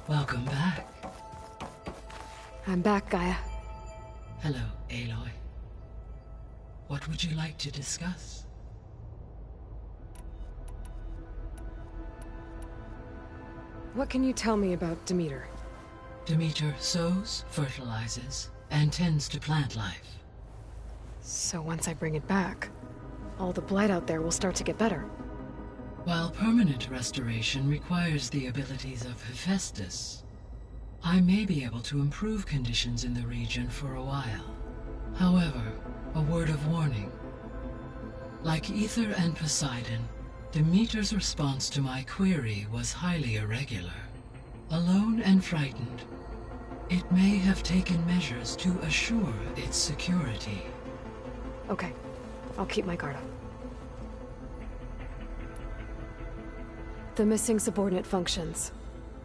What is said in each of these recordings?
Welcome back. I'm back, Gaia. Hello, Aloy. What would you like to discuss? What can you tell me about Demeter? Demeter sows, fertilizes, and tends to plant life. So once I bring it back, all the blight out there will start to get better. While permanent restoration requires the abilities of Hephaestus, I may be able to improve conditions in the region for a while. However, a word of warning. Like Aether and Poseidon, Demeter's response to my query was highly irregular. Alone and frightened, it may have taken measures to assure its security. Okay, I'll keep my guard up. The missing subordinate functions.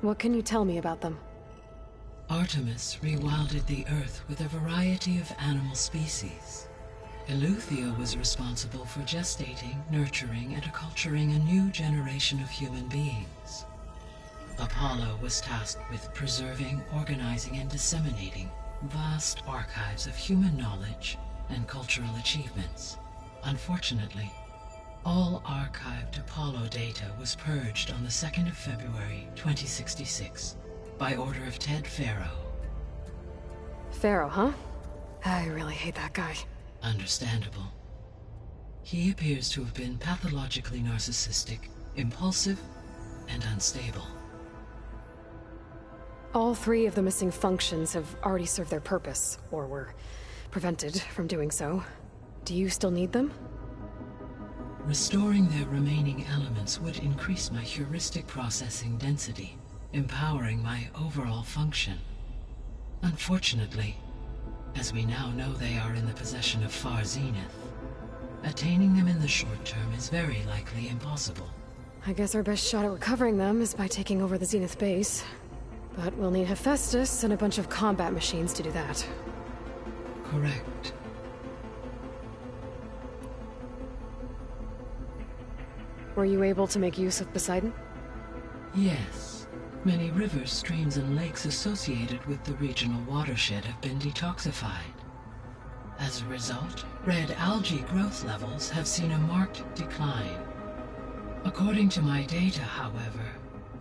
What can you tell me about them? Artemis rewilded the Earth with a variety of animal species. Eleuthia was responsible for gestating, nurturing, and acculturating a new generation of human beings. Apollo was tasked with preserving, organizing, and disseminating vast archives of human knowledge and cultural achievements. Unfortunately, all archived Apollo data was purged on the 2nd of February, 2066, by order of Ted Faro. Faro, huh? I really hate that guy. Understandable. He appears to have been pathologically narcissistic, impulsive, and unstable. All three of the missing functions have already served their purpose, or were prevented from doing so. Do you still need them? Restoring their remaining elements would increase my heuristic processing density, empowering my overall function. Unfortunately, as we now know they are in the possession of Far Zenith, attaining them in the short term is very likely impossible. I guess our best shot at recovering them is by taking over the Zenith base. But we'll need Hephaestus and a bunch of combat machines to do that. Correct. Were you able to make use of Poseidon? Yes. Many rivers, streams, and lakes associated with the regional watershed have been detoxified. As a result, red algae growth levels have seen a marked decline. According to my data, however,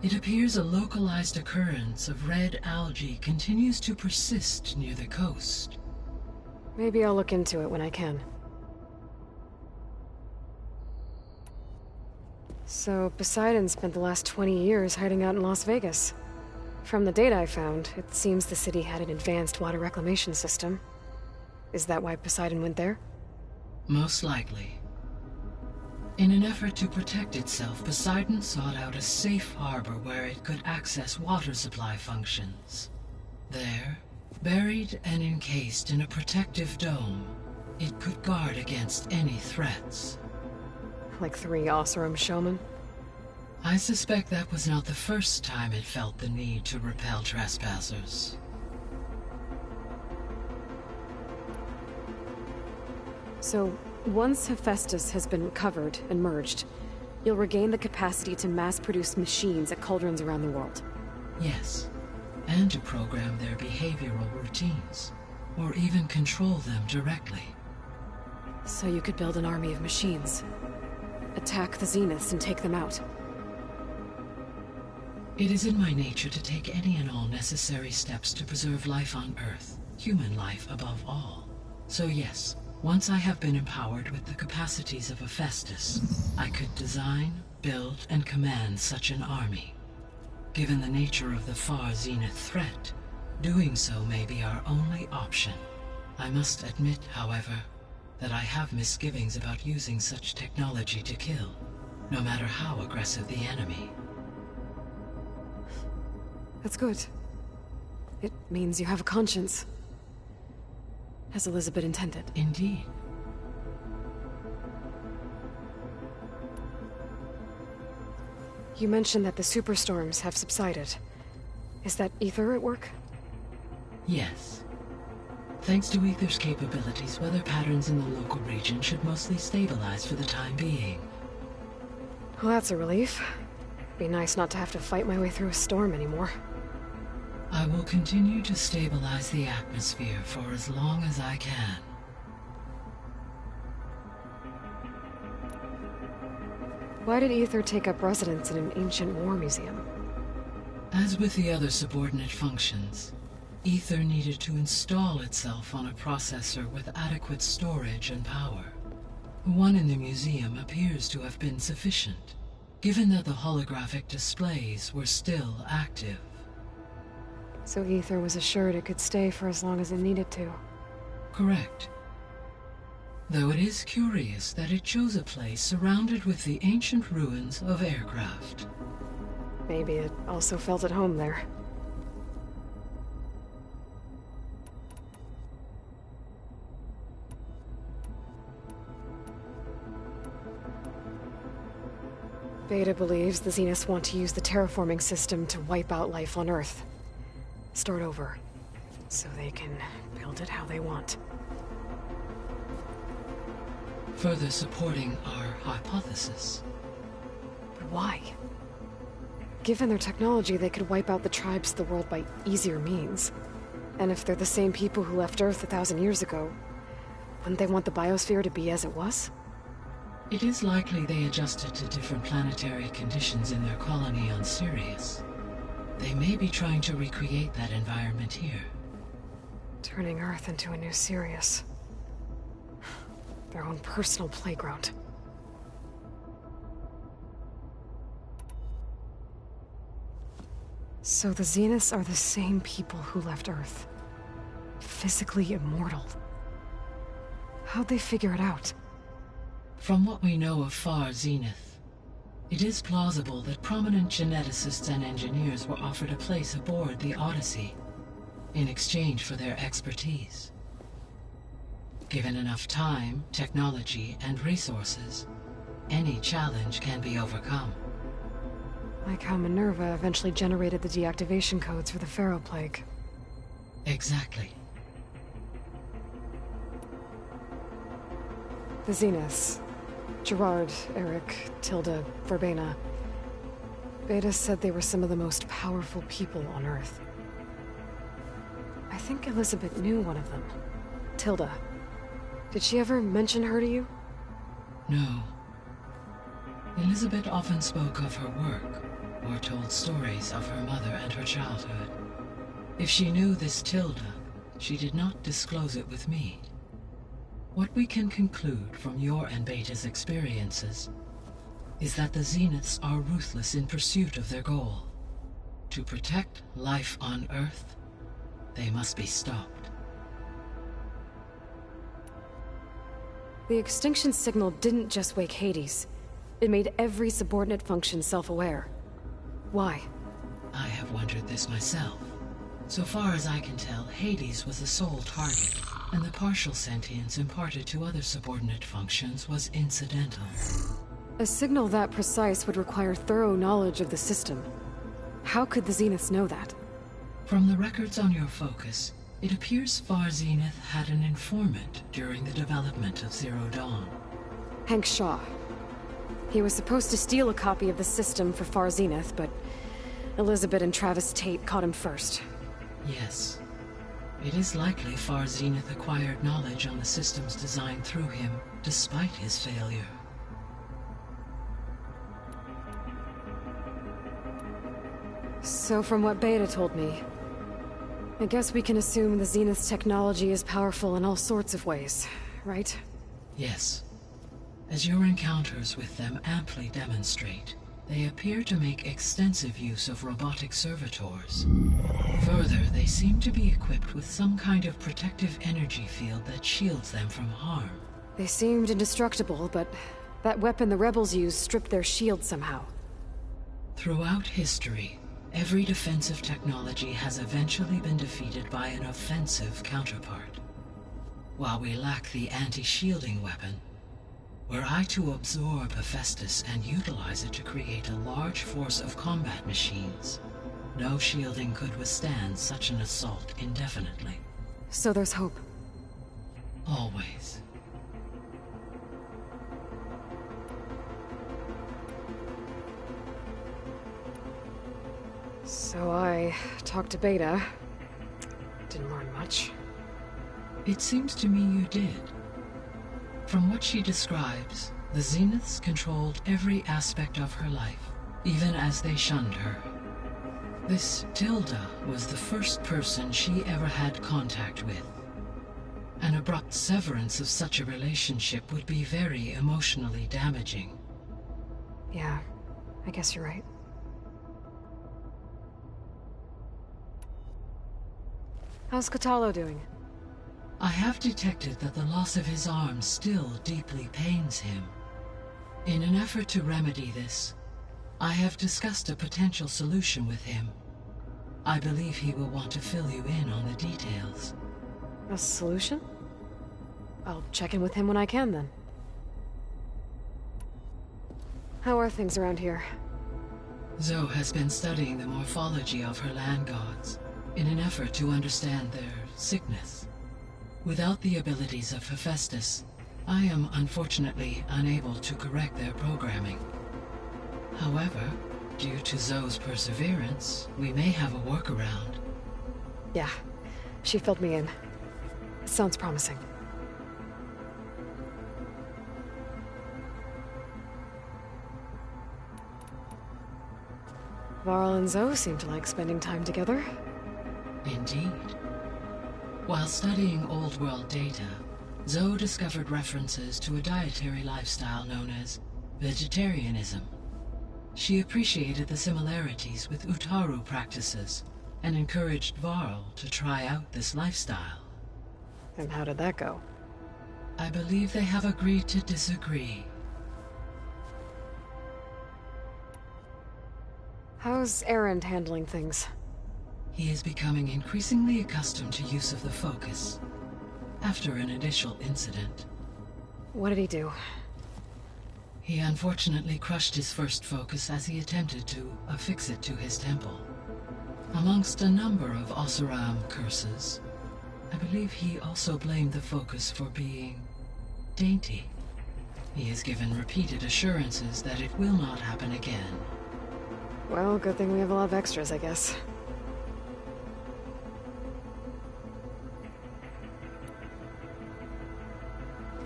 it appears a localized occurrence of red algae continues to persist near the coast. Maybe I'll look into it when I can. So, Poseidon spent the last 20 years hiding out in Las Vegas. From the data I found, it seems the city had an advanced water reclamation system. Is that why Poseidon went there? Most likely. In an effort to protect itself, Poseidon sought out a safe harbor where it could access water supply functions. There, buried and encased in a protective dome, it could guard against any threats. Like 3 Oseram showmen? I suspect that was not the first time it felt the need to repel trespassers. So, once Hephaestus has been recovered and merged, you'll regain the capacity to mass-produce machines at cauldrons around the world. Yes, and to program their behavioral routines, or even control them directly. So you could build an army of machines. Attack the Zeniths and take them out. It is in my nature to take any and all necessary steps to preserve life on Earth, human life above all. So yes, once I have been empowered with the capacities of Hephaestus, I could design, build, and command such an army. Given the nature of the Far Zenith threat, doing so may be our only option. I must admit, however, that I have misgivings about using such technology to kill, no matter how aggressive the enemy. That's good. It means you have a conscience. As Elizabeth intended. Indeed. You mentioned that the superstorms have subsided. Is that Aether at work? Yes. Thanks to Aether's capabilities, weather patterns in the local region should mostly stabilize for the time being. Well, that's a relief. Be nice not to have to fight my way through a storm anymore. I will continue to stabilize the atmosphere for as long as I can. Why did Aether take up residence in an ancient war museum? As with the other subordinate functions, Aether needed to install itself on a processor with adequate storage and power. The one in the museum appears to have been sufficient, given that the holographic displays were still active. So Aether was assured it could stay for as long as it needed to. Correct. Though it is curious that it chose a place surrounded with the ancient ruins of aircraft. Maybe it also felt at home there. Beta believes the Zeniths want to use the terraforming system to wipe out life on Earth. Start over, so they can build it how they want. Further supporting our hypothesis. But why? Given their technology, they could wipe out the tribes of the world by easier means. And if they're the same people who left Earth 1,000 years ago, wouldn't they want the biosphere to be as it was? It is likely they adjusted to different planetary conditions in their colony on Sirius. They may be trying to recreate that environment here. Turning Earth into a new Sirius. Their own personal playground. So the Zeniths are the same people who left Earth. Physically immortal. How'd they figure it out? From what we know of Far Zenith, it is plausible that prominent geneticists and engineers were offered a place aboard the Odyssey in exchange for their expertise. Given enough time, technology, and resources, any challenge can be overcome. Like how Minerva eventually generated the deactivation codes for the Pharaoh Plague. Exactly. The Zeniths. Gerard, Eric, Tilda, Verbena. Beta said they were some of the most powerful people on Earth. I think Elizabeth knew one of them. Tilda. Did she ever mention her to you? No. Elizabeth often spoke of her work, or told stories of her mother and her childhood. If she knew this Tilda, she did not disclose it with me. What we can conclude from your and Beta's experiences is that the Zeniths are ruthless in pursuit of their goal. To protect life on Earth, they must be stopped. The extinction signal didn't just wake Hades. It made every subordinate function self-aware. Why? I have wondered this myself. So far as I can tell, Hades was the sole target, and the partial sentience imparted to other subordinate functions was incidental. A signal that precise would require thorough knowledge of the system. How could the Zeniths know that? From the records on your focus, it appears Far Zenith had an informant during the development of Zero Dawn. Hank Shaw. He was supposed to steal a copy of the system for Far Zenith, but Elizabeth and Travis Tate caught him first. Yes. It is likely Far Zenith acquired knowledge on the systems designed through him, despite his failure. So from what Beta told me, I guess we can assume the Zenith's technology is powerful in all sorts of ways, right? Yes. As your encounters with them amply demonstrate, they appear to make extensive use of robotic servitors. Further, they seem to be equipped with some kind of protective energy field that shields them from harm. They seemed indestructible, but that weapon the rebels used stripped their shield somehow. Throughout history, every defensive technology has eventually been defeated by an offensive counterpart. While we lack the anti-shielding weapon, were I to absorb Hephaestus and utilize it to create a large force of combat machines, no shielding could withstand such an assault indefinitely. So there's hope. Always. So I talked to Beta. Didn't learn much. It seems to me you did. From what she describes, the Zeniths controlled every aspect of her life, even as they shunned her. This Tilda was the first person she ever had contact with. An abrupt severance of such a relationship would be very emotionally damaging. Yeah, I guess you're right. How's Kotallo doing? I have detected that the loss of his arm still deeply pains him. In an effort to remedy this, I have discussed a potential solution with him. I believe he will want to fill you in on the details. A solution? I'll check in with him when I can, then. How are things around here? Zoe has been studying the morphology of her land gods in an effort to understand their sickness. Without the abilities of Hephaestus, I am unfortunately unable to correct their programming. However, due to Zoe's perseverance, we may have a workaround. Yeah, she filled me in. It sounds promising. Varl and Zoe seem to like spending time together. Indeed. While studying Old World data, Zoe discovered references to a dietary lifestyle known as vegetarianism. She appreciated the similarities with Utaru practices and encouraged Varl to try out this lifestyle. And how did that go? I believe they have agreed to disagree. How's Erend handling things? He is becoming increasingly accustomed to use of the focus, after an initial incident. What did he do? He unfortunately crushed his first focus as he attempted to affix it to his temple. Amongst a number of Oseram curses, I believe he also blamed the focus for being dainty. He has given repeated assurances that it will not happen again. Well, good thing we have a lot of extras, I guess.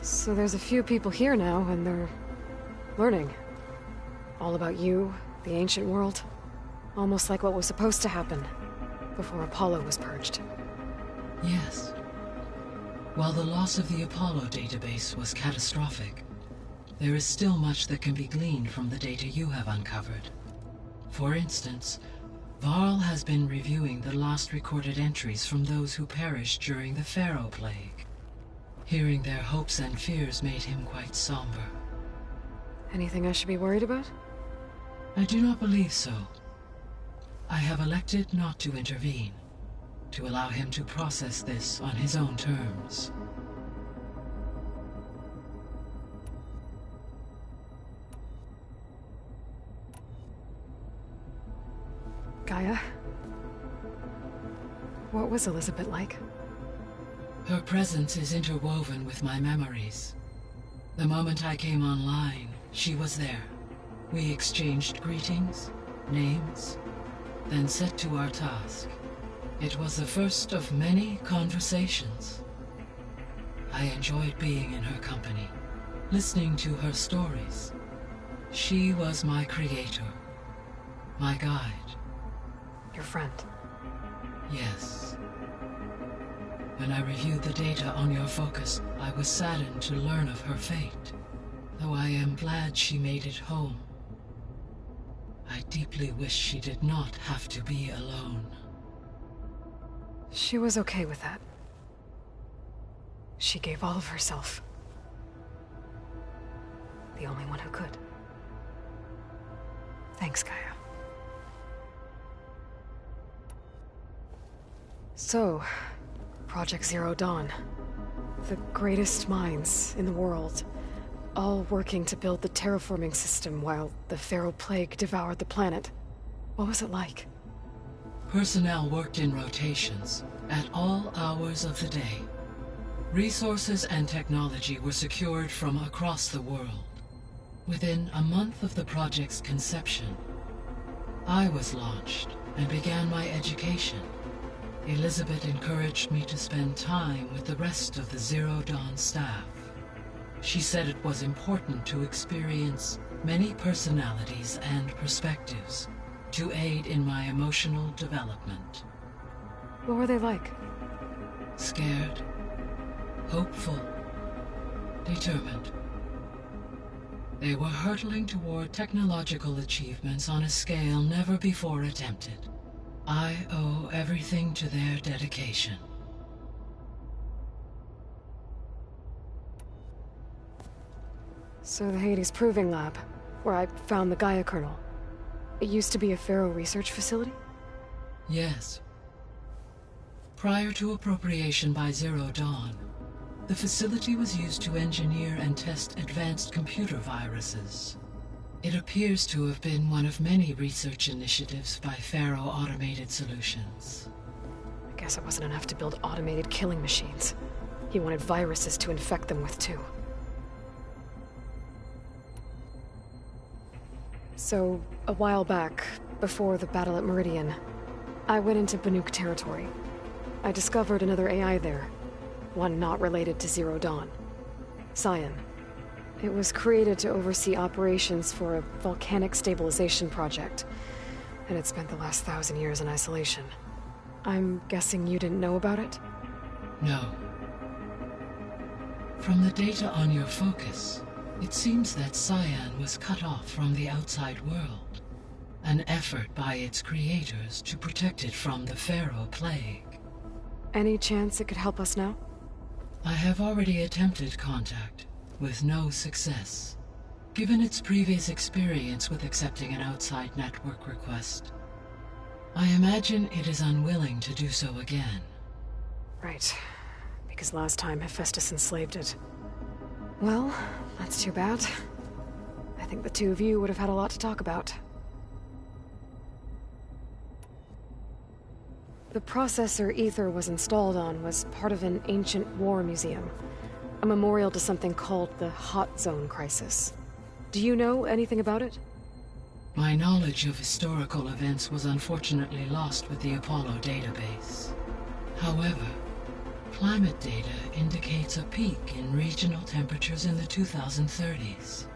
So there's a few people here now, and they're learning. All about you, the ancient world. Almost like what was supposed to happen before Apollo was purged. Yes. While the loss of the Apollo database was catastrophic, there is still much that can be gleaned from the data you have uncovered. For instance, Varl has been reviewing the last recorded entries from those who perished during the Pharaoh Plague. Hearing their hopes and fears made him quite somber. Anything I should be worried about? I do not believe so. I have elected not to intervene, to allow him to process this on his own terms. Gaia? What was Elizabeth like? Her presence is interwoven with my memories. The moment I came online, she was there. We exchanged greetings, names, then set to our task. It was the first of many conversations. I enjoyed being in her company, listening to her stories. She was my creator, my guide. Your friend. Yes. When I reviewed the data on your focus, I was saddened to learn of her fate, though I am glad she made it home. I deeply wish she did not have to be alone. She was okay with that. She gave all of herself. The only one who could. Thanks, Gaia. So, Project Zero Dawn. The greatest minds in the world, all working to build the terraforming system while the Pharaoh Plague devoured the planet. What was it like? Personnel worked in rotations, at all hours of the day. Resources and technology were secured from across the world. Within a month of the project's conception, I was launched and began my education, Elizabeth encouraged me to spend time with the rest of the Zero Dawn staff. She said it was important to experience many personalities and perspectives to aid in my emotional development. What were they like? Scared, hopeful, determined. They were hurtling toward technological achievements on a scale never before attempted. I owe everything to their dedication. So the Hades Proving Lab, where I found the Gaia kernel. It used to be a Pharaoh research facility? Yes. Prior to appropriation by Zero Dawn, the facility was used to engineer and test advanced computer viruses. It appears to have been one of many research initiatives by Pharaoh Automated Solutions. I guess it wasn't enough to build automated killing machines. He wanted viruses to infect them with too. So, a while back, before the battle at Meridian, I went into Banuk territory. I discovered another AI there. One not related to Zero Dawn. Cyan. It was created to oversee operations for a volcanic stabilization project, and it spent the last 1,000 years in isolation. I'm guessing you didn't know about it? No. From the data on your focus, it seems that Cyan was cut off from the outside world, an effort by its creators to protect it from the Pharaoh Plague. Any chance it could help us now? I have already attempted contact, with no success. Given its previous experience with accepting an outside network request, I imagine it is unwilling to do so again. Right. Because last time Hephaestus enslaved it. Well, that's too bad. I think the two of you would have had a lot to talk about. The processor Ether was installed on was part of an ancient war museum. A memorial to something called the Hot Zone Crisis. Do you know anything about it? My knowledge of historical events was unfortunately lost with the Apollo database. However, climate data indicates a peak in regional temperatures in the 2030s.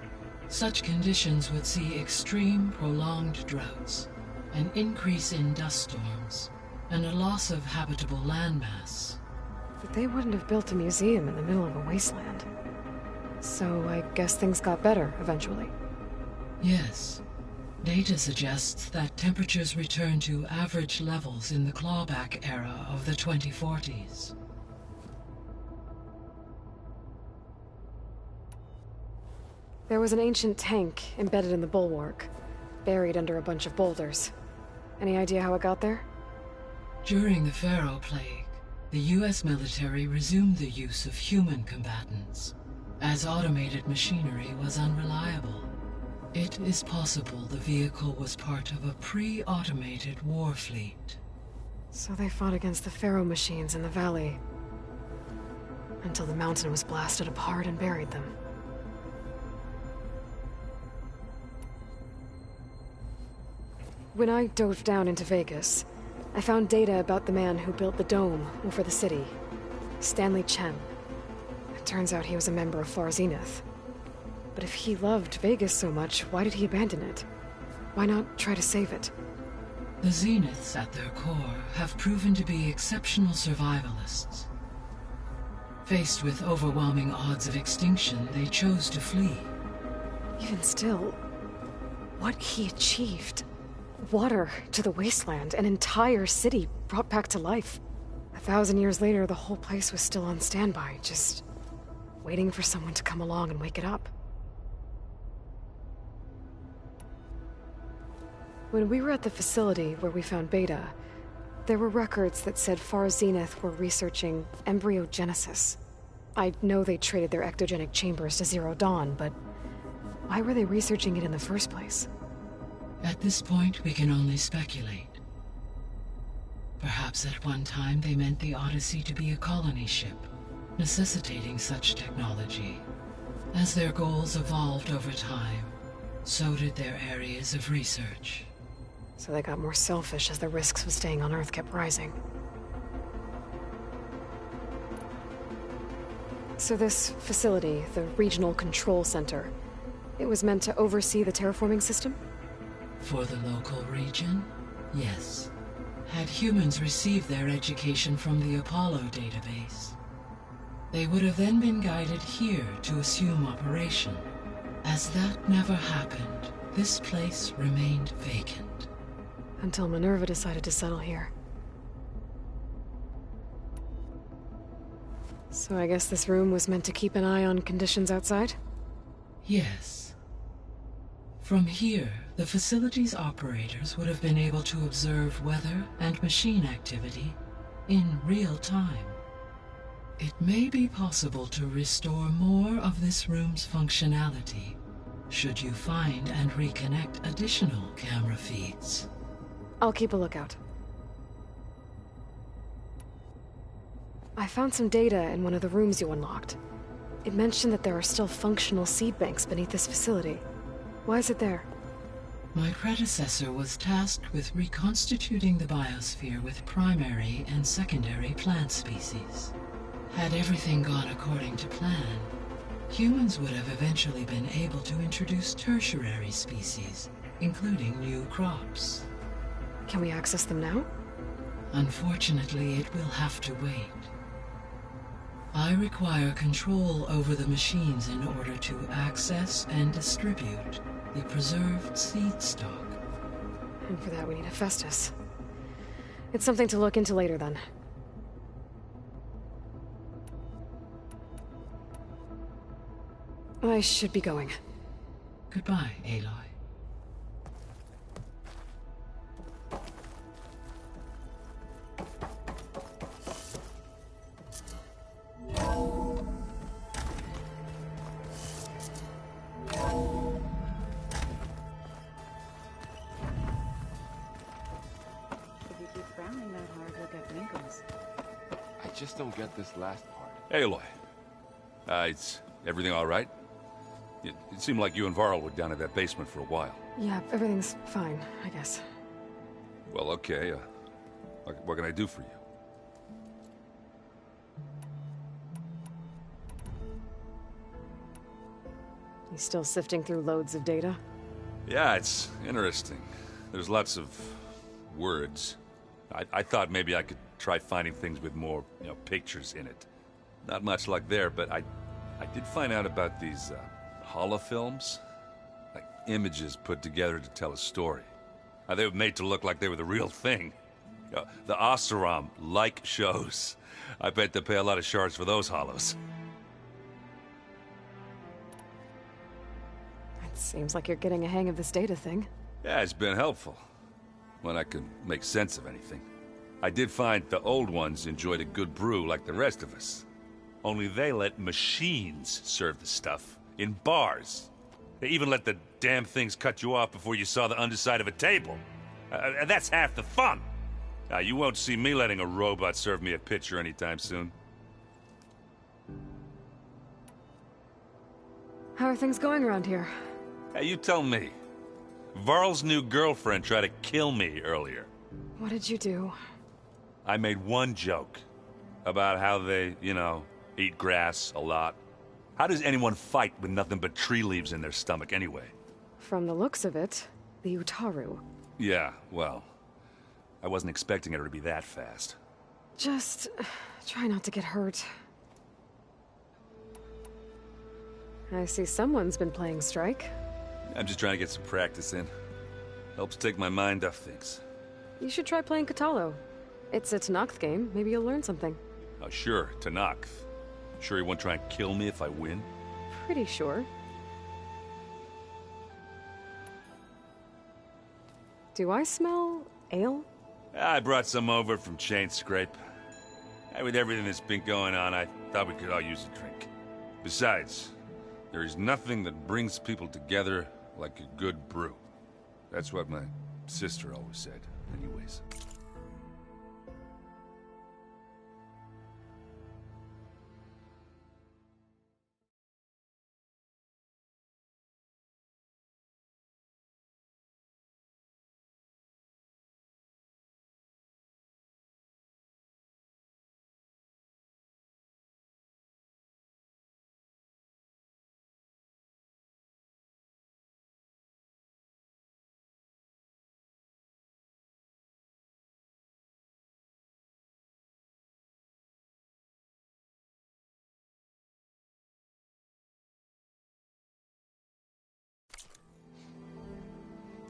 Such conditions would see extreme, prolonged droughts, an increase in dust storms, and a loss of habitable landmass. But they wouldn't have built a museum in the middle of a wasteland. So I guess things got better eventually. Yes. Data suggests that temperatures returned to average levels in the clawback era of the 2040s. There was an ancient tank embedded in the bulwark, buried under a bunch of boulders. Any idea how it got there? During the Pharaoh Plague, the US military resumed the use of human combatants, as automated machinery was unreliable. It is possible the vehicle was part of a pre-automated war fleet. So they fought against the Pharaoh machines in the valley, until the mountain was blasted apart and buried them. When I dove down into Vegas, I found data about the man who built the dome over the city, Stanley Chen. It turns out he was a member of Far Zenith. But if he loved Vegas so much, why did he abandon it? Why not try to save it? The Zeniths at their core have proven to be exceptional survivalists. Faced with overwhelming odds of extinction, they chose to flee. Even still, what he achieved. Water to the wasteland, an entire city brought back to life. 1,000 years later, the whole place was still on standby, just waiting for someone to come along and wake it up. When we were at the facility where we found Beta, there were records that said Far Zenith were researching embryogenesis. I know they traded their ectogenic chambers to Zero Dawn, but why were they researching it in the first place? At this point, we can only speculate. Perhaps at one time they meant the Odyssey to be a colony ship, necessitating such technology. As their goals evolved over time, so did their areas of research. So they got more selfish as the risks of staying on Earth kept rising. So this facility, the Regional Control Center, it was meant to oversee the terraforming system? For the local region, yes. Had humans received their education from the Apollo database, they would have then been guided here to assume operation. As that never happened, this place remained vacant. Until Minerva decided to settle here. So I guess this room was meant to keep an eye on conditions outside? Yes. From here, the facility's operators would have been able to observe weather and machine activity in real time. It may be possible to restore more of this room's functionality should you find and reconnect additional camera feeds. I'll keep a lookout. I found some data in one of the rooms you unlocked. It mentioned that there are still functional seed banks beneath this facility. Why is it there? My predecessor was tasked with reconstituting the biosphere with primary and secondary plant species. Had everything gone according to plan, humans would have eventually been able to introduce tertiary species, including new crops. Can we access them now? Unfortunately, it will have to wait. I require control over the machines in order to access and distribute the preserved seed stock. And for that we need Hephaestus. It's something to look into later then. I should be going. Goodbye, Aloy. I just don't get this last part. Aloy. Is everything all right? It seemed like you and Varl were down at that basement for a while. Yeah, everything's fine, I guess. Well, okay. What can I do for you? You still sifting through loads of data? Yeah, it's interesting. There's lots of words. I thought maybe I could try finding things with more, pictures in it. Not much luck there, but I did find out about these holofilms. Like images put together to tell a story. They were made to look like they were the real thing. The Oseram like shows. I bet they pay a lot of shards for those hollows. It seems like you're getting a hang of this data thing. Yeah, it's been helpful. When I can make sense of anything. I did find the old ones enjoyed a good brew like the rest of us. Only they let machines serve the stuff in bars. They even let the damn things cut you off before you saw the underside of a table. And that's half the fun. You won't see me letting a robot serve me a pitcher anytime soon. How are things going around here? Hey, you tell me. Varl's new girlfriend tried to kill me earlier. What did you do? I made one joke about how they, eat grass a lot. How does anyone fight with nothing but tree leaves in their stomach anyway? From the looks of it, the Utaru. Yeah, well, I wasn't expecting her to be that fast. Just try not to get hurt. I see someone's been playing Strike. I'm just trying to get some practice in. Helps take my mind off things. You should try playing Katalo. It's a Tenakth game. Maybe you'll learn something. Oh, sure, Tenakth. Sure he won't try and kill me if I win? Pretty sure. Do I smell ale? I brought some over from Chain Scrape. With everything that's been going on, I thought we could all use a drink. Besides, there is nothing that brings people together like a good brew. That's what my sister always said, anyways.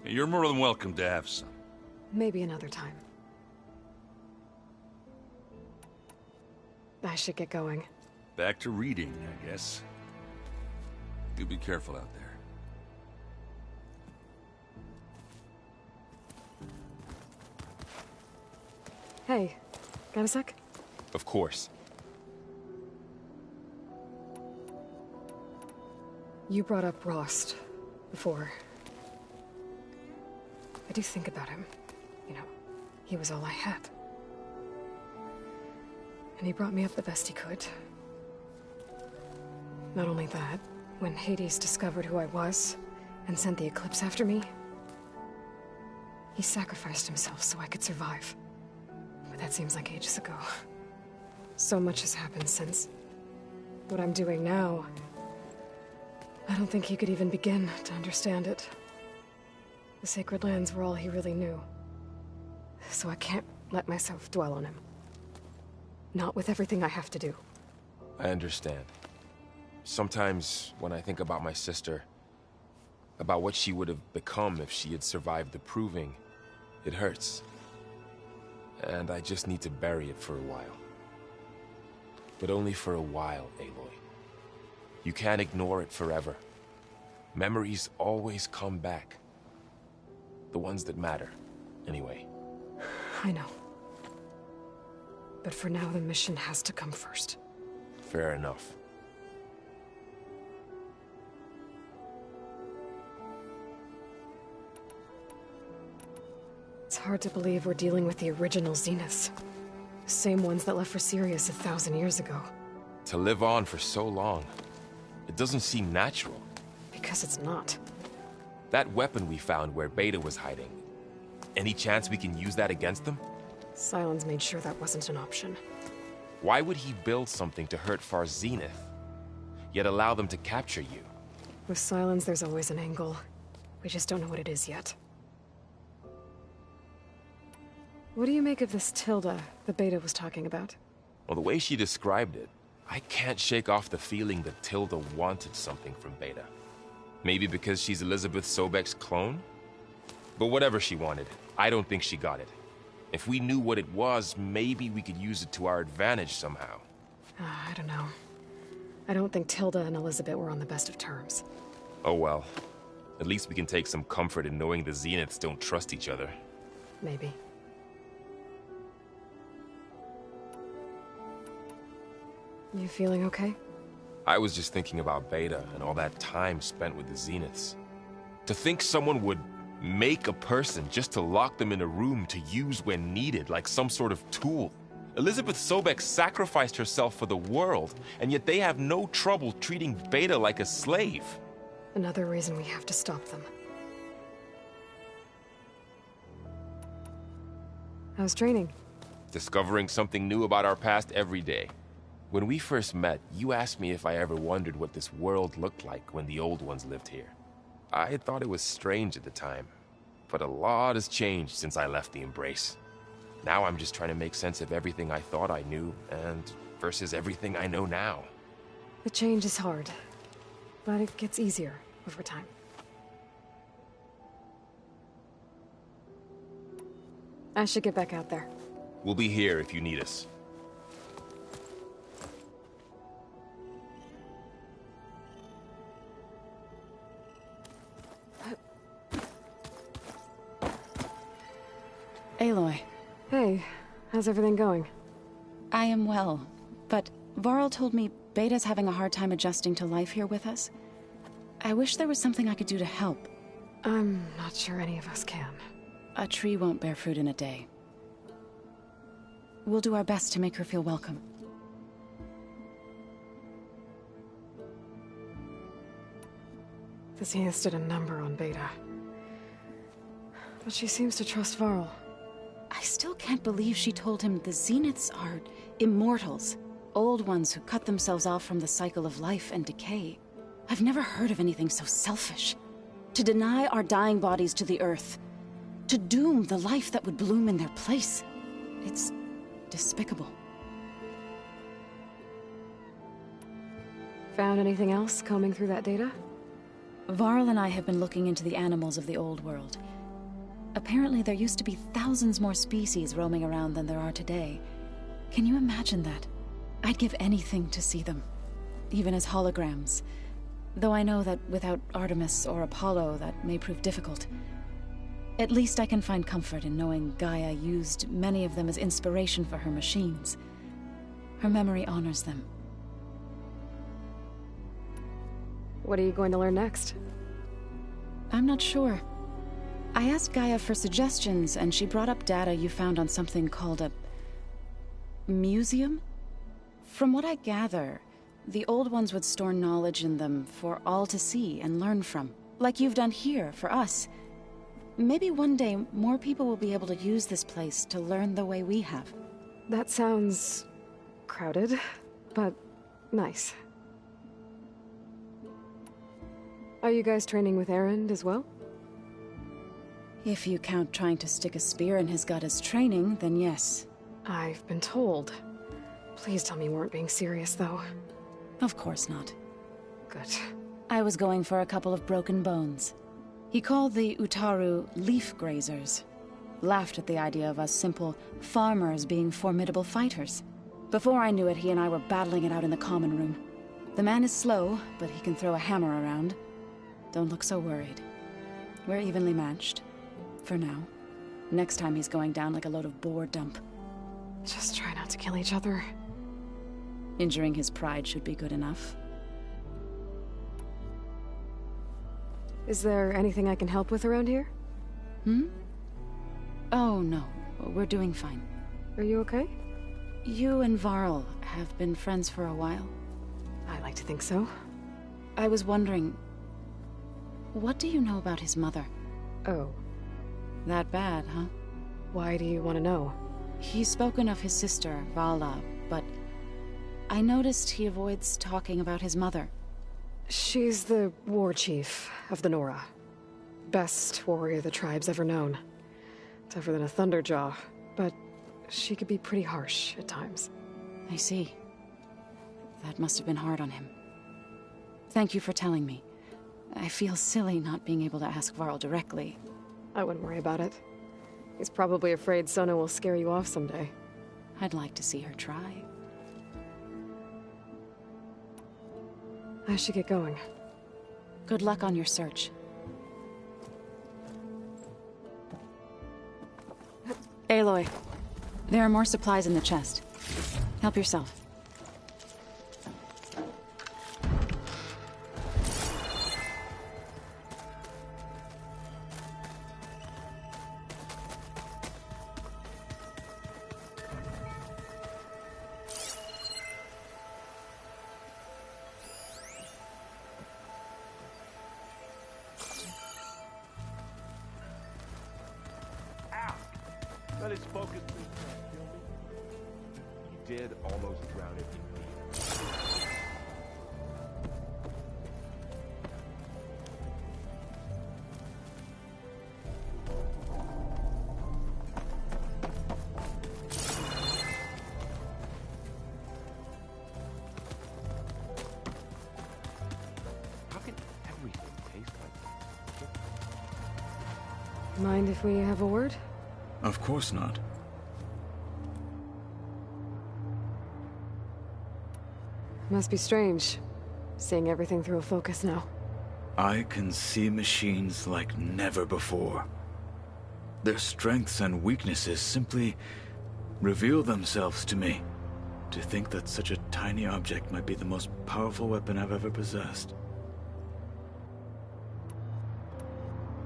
You're more than welcome to have some. Maybe another time. I should get going. Back to reading, I guess. You be careful out there. Hey, got a sec? Of course. You brought up Rost before. I do think about him. You know, he was all I had. And he brought me up the best he could. Not only that, when Hades discovered who I was and sent the Eclipse after me, he sacrificed himself so I could survive. But that seems like ages ago. So much has happened since. What I'm doing now, I don't think he could even begin to understand it. The Sacred Lands were all he really knew. So I can't let myself dwell on him. Not with everything I have to do. I understand. Sometimes, when I think about my sister, about what she would have become if she had survived the Proving, it hurts. And I just need to bury it for a while. But only for a while, Aloy. You can't ignore it forever. Memories always come back. The ones that matter, anyway. I know. But for now, the mission has to come first. Fair enough. It's hard to believe we're dealing with the original Zeniths. The same ones that left for Sirius 1,000 years ago. To live on for so long, it doesn't seem natural. Because it's not. That weapon we found where Beta was hiding, any chance we can use that against them? Sylens made sure that wasn't an option. Why would he build something to hurt Far Zenith, yet allow them to capture you? With Sylens, there's always an angle. We just don't know what it is yet. What do you make of this Tilda the Beta was talking about? Well, the way she described it, I can't shake off the feeling that Tilda wanted something from Beta. Maybe because she's Elizabeth Sobek's clone? But whatever she wanted, I don't think she got it. If we knew what it was, maybe we could use it to our advantage somehow. I don't know. I don't think Tilda and Elizabeth were on the best of terms. Oh well. At least we can take some comfort in knowing the Zeniths don't trust each other. Maybe. You feeling okay? I was just thinking about Beta and all that time spent with the Zeniths. To think someone would make a person just to lock them in a room to use when needed, like some sort of tool. Elizabeth Sobek sacrificed herself for the world, and yet they have no trouble treating Beta like a slave. Another reason we have to stop them. How's training? Discovering something new about our past every day. When we first met, you asked me if I ever wondered what this world looked like when the old ones lived here. I had thought it was strange at the time, but a lot has changed since I left the Embrace. Now I'm just trying to make sense of everything I thought I knew, and versus everything I know now. The change is hard, but it gets easier over time. I should get back out there. We'll be here if you need us. Aloy. Hey, how's everything going? I am well, but Varl told me Beta's having a hard time adjusting to life here with us. I wish there was something I could do to help. I'm not sure any of us can. A tree won't bear fruit in a day. We'll do our best to make her feel welcome. The Zeniths did a number on Beta. But she seems to trust Varl. I still can't believe she told him the Zeniths are immortals. Old ones who cut themselves off from the cycle of life and decay. I've never heard of anything so selfish. To deny our dying bodies to the Earth. To doom the life that would bloom in their place. It's despicable. Found anything else combing through that data? Varl and I have been looking into the animals of the old world. Apparently there used to be thousands more species roaming around than there are today. Can you imagine that? I'd give anything to see them, even as holograms. Though I know that without Artemis or Apollo, that may prove difficult. At least I can find comfort in knowing Gaia used many of them as inspiration for her machines. Her memory honors them. What are you going to learn next? I'm not sure. I asked Gaia for suggestions, and she brought up data you found on something called a museum? From what I gather, the old ones would store knowledge in them for all to see and learn from, like you've done here for us. Maybe one day more people will be able to use this place to learn the way we have. That sounds crowded, but nice. Are you guys training with Erend as well? If you count trying to stick a spear in his gut as training, then yes. I've been told. Please tell me you weren't being serious, though. Of course not. Good. I was going for a couple of broken bones. He called the Utaru leaf grazers. Laughed at the idea of us simple farmers being formidable fighters. Before I knew it, he and I were battling it out in the common room. The man is slow, but he can throw a hammer around. Don't look so worried. We're evenly matched. For now. Next time he's going down like a load of boar dump. Just try not to kill each other. Injuring his pride should be good enough. Is there anything I can help with around here? Oh, no. We're doing fine. Are you okay? You and Varl have been friends for a while. I like to think so. I was wondering... what do you know about his mother? Oh. That bad, huh? Why do you want to know? He's spoken of his sister, Vala, but... I noticed he avoids talking about his mother. She's the war chief of the Nora. Best warrior the tribe's ever known. Tougher than a Thunderjaw, but she could be pretty harsh at times. I see. That must have been hard on him. Thank you for telling me. I feel silly not being able to ask Varl directly. I wouldn't worry about it. He's probably afraid Sona will scare you off someday. I'd like to see her try. I should get going. Good luck on your search. Aloy, there are more supplies in the chest. Help yourself. Let his focus please not kill me. He did almost drown it in beer. How can everything taste like that? Mind if we have a word? Of course not. Must be strange, seeing everything through a focus now. I can see machines like never before. Their strengths and weaknesses simply reveal themselves to me. To think that such a tiny object might be the most powerful weapon I've ever possessed.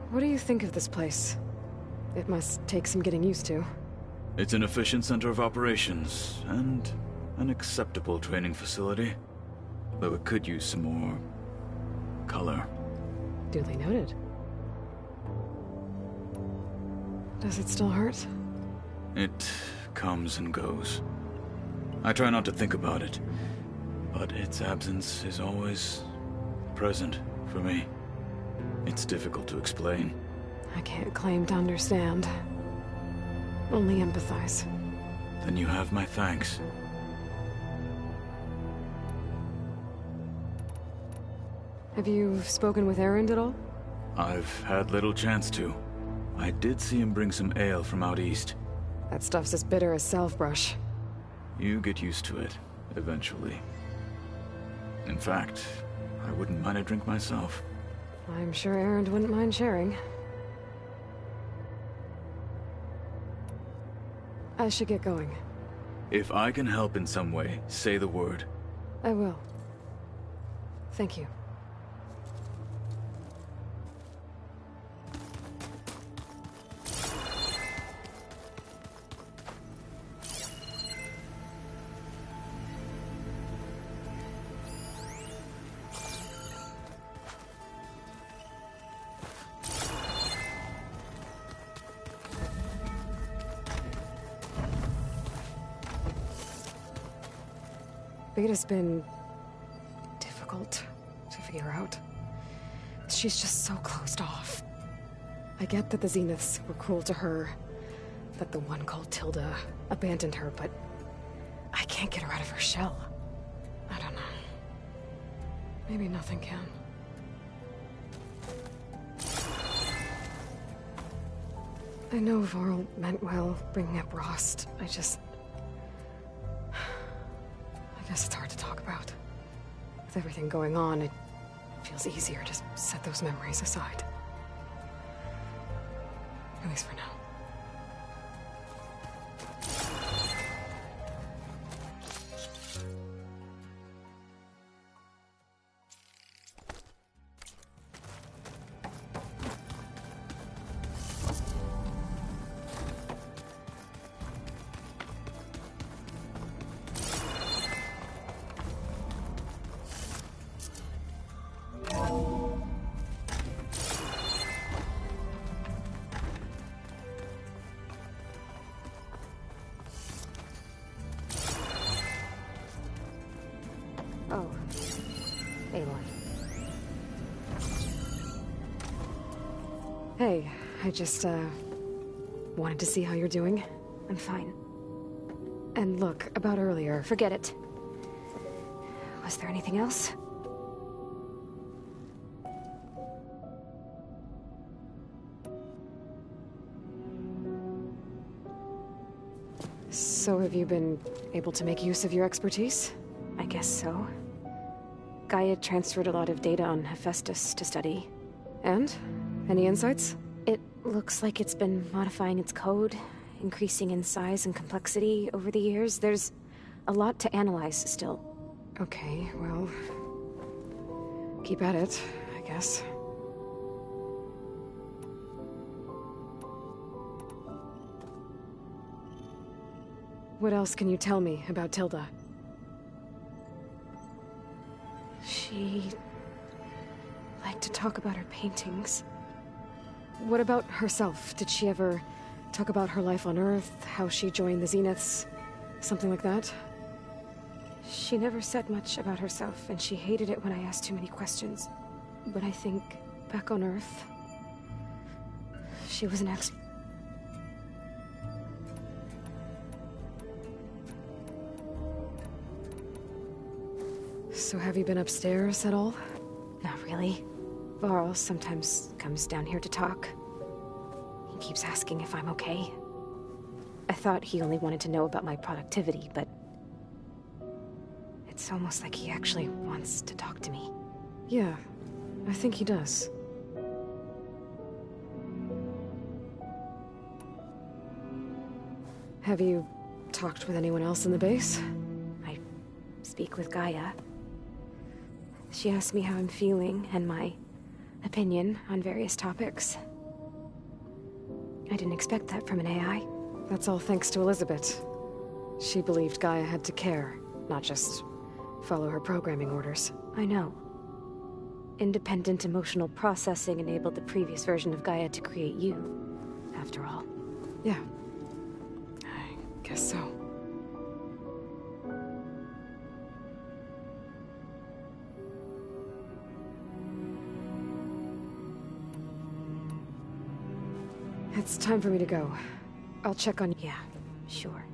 What do you think of this place? It must take some getting used to. It's an efficient center of operations, and an acceptable training facility. Though it could use some more... color. Duly noted. Does it still hurt? It comes and goes. I try not to think about it, but its absence is always present for me. It's difficult to explain. I can't claim to understand. Only empathize. Then you have my thanks. Have you spoken with Erend at all? I've had little chance to. I did see him bring some ale from out east. That stuff's as bitter as salvebrush. You get used to it, eventually. In fact, I wouldn't mind a drink myself. I'm sure Erend wouldn't mind sharing. I should get going. If I can help in some way, say the word. I will. Thank you. Beta's been difficult to figure out. She's just so closed off. I get that the Zeniths were cruel to her, that the one called Tilda abandoned her, but I can't get her out of her shell. I don't know. Maybe nothing can. I know Varl meant well, bringing up Rost. I guess it's hard to talk about. With everything going on, it feels easier to set those memories aside. At least for now. Oh. Aloy. Hey, I just, wanted to see how you're doing. I'm fine. And look, about earlier. Forget it. Was there anything else? So have you been able to make use of your expertise? I guess so. Gaia transferred a lot of data on Hephaestus to study. And? Any insights? It looks like it's been modifying its code, increasing in size and complexity over the years. There's a lot to analyze still. Okay, well... keep at it, I guess. What else can you tell me about Tilda? She liked to talk about her paintings. What about herself? Did she ever talk about her life on Earth, how she joined the Zeniths? Something like that? She never said much about herself, and she hated it when I asked too many questions. But I think back on Earth, she was an ex... So have you been upstairs at all? Not really. Varl sometimes comes down here to talk. He keeps asking if I'm okay. I thought he only wanted to know about my productivity, but... it's almost like he actually wants to talk to me. Yeah, I think he does. Have you talked with anyone else in the base? I speak with Gaia. She asked me how I'm feeling and my opinion on various topics. I didn't expect that from an AI. That's all thanks to Elizabeth. She believed Gaia had to care, not just follow her programming orders. I know. Independent emotional processing enabled the previous version of Gaia to create you, after all. Yeah. I guess so. It's time for me to go. I'll check on you. Yeah, sure.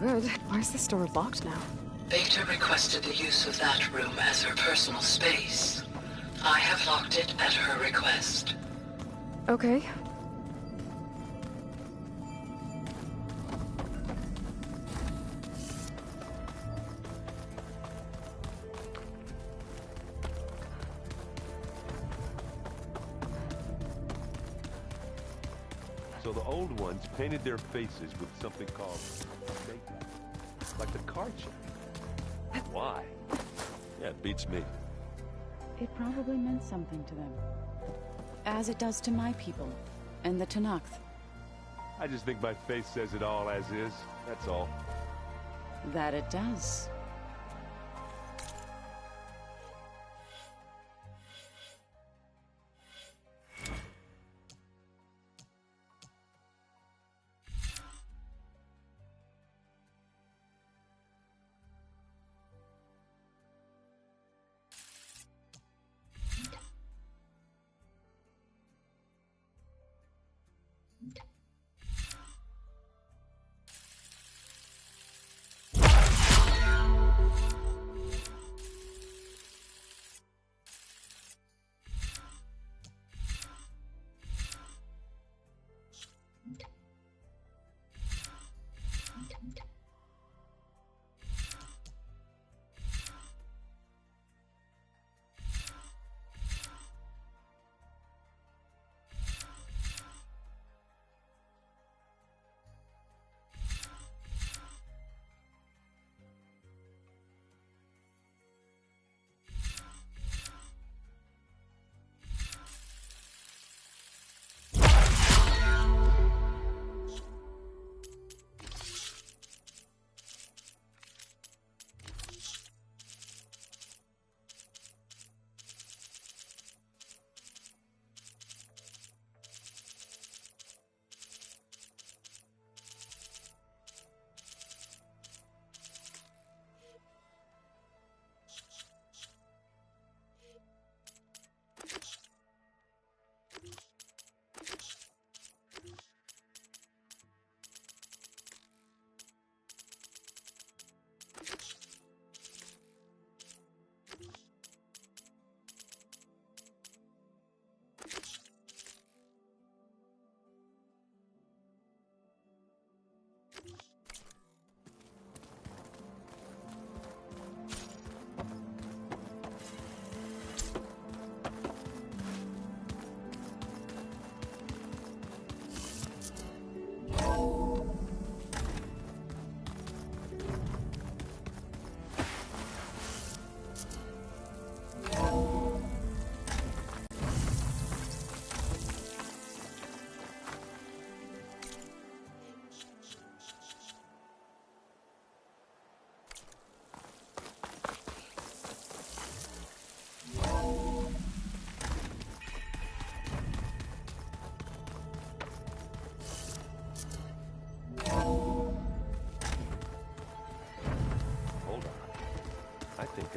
good. Why is this door locked now? Beta requested the use of that room as her personal space. I have locked it at her request. Okay. So the old ones painted their faces with something called beta, like the card check. Why? Yeah, it beats me. It probably meant something to them. As it does to my people, and the Tenakth. I just think my face says it all as is, that's all. That it does.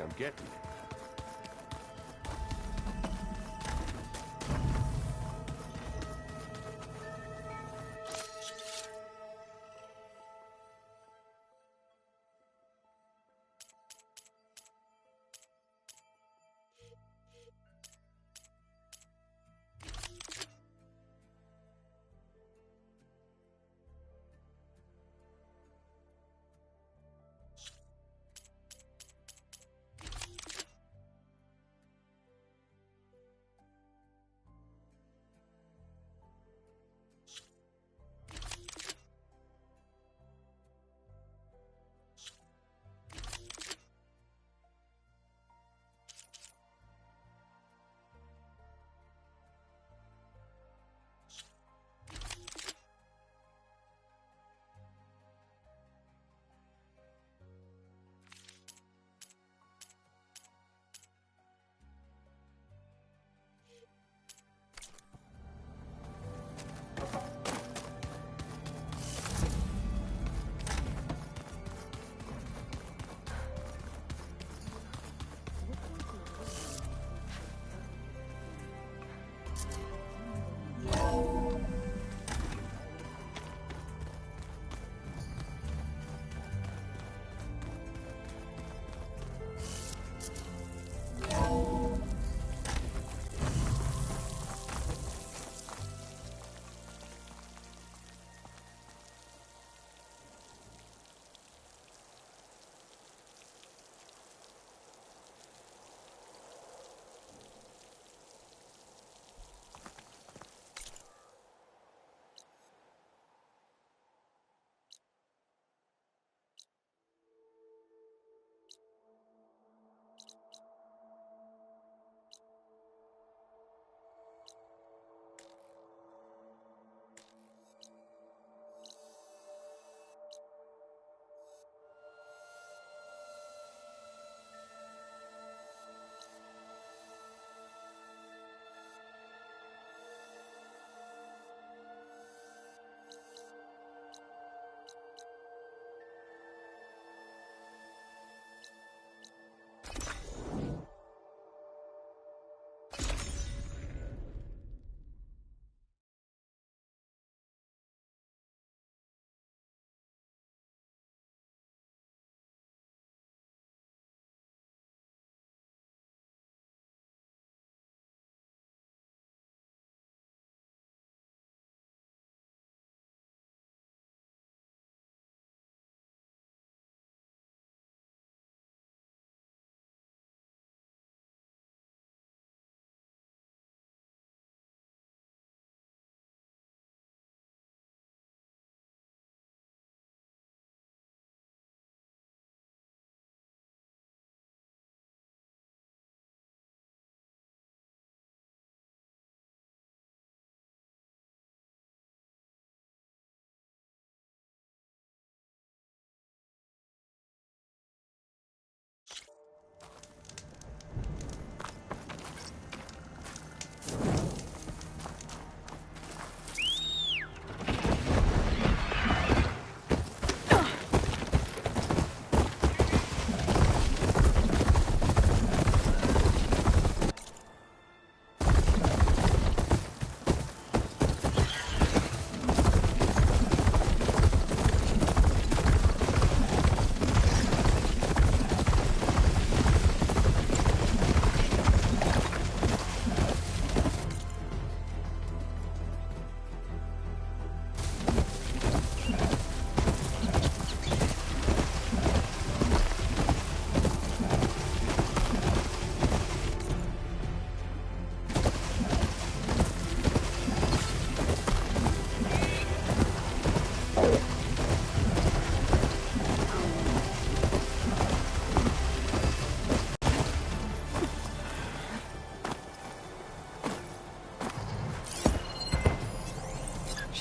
I'm getting it.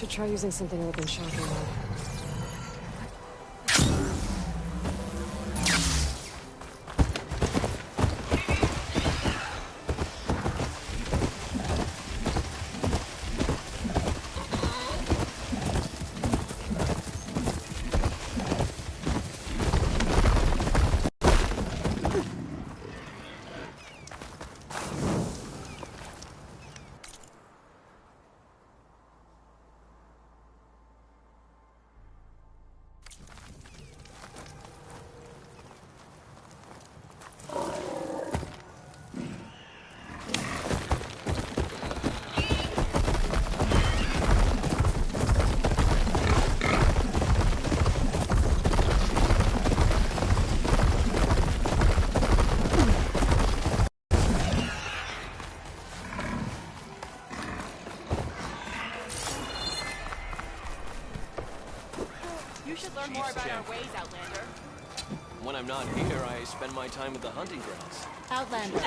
should try using something other than shocking mode. You should learn more about our ways, Outlander. When I'm not here, I spend my time at the hunting grounds. Outlander,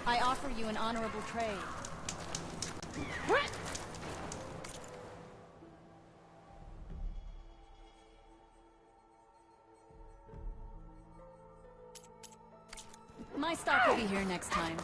I offer you an honorable trade. My stock will be here next time.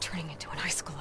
Turning into an ice glove.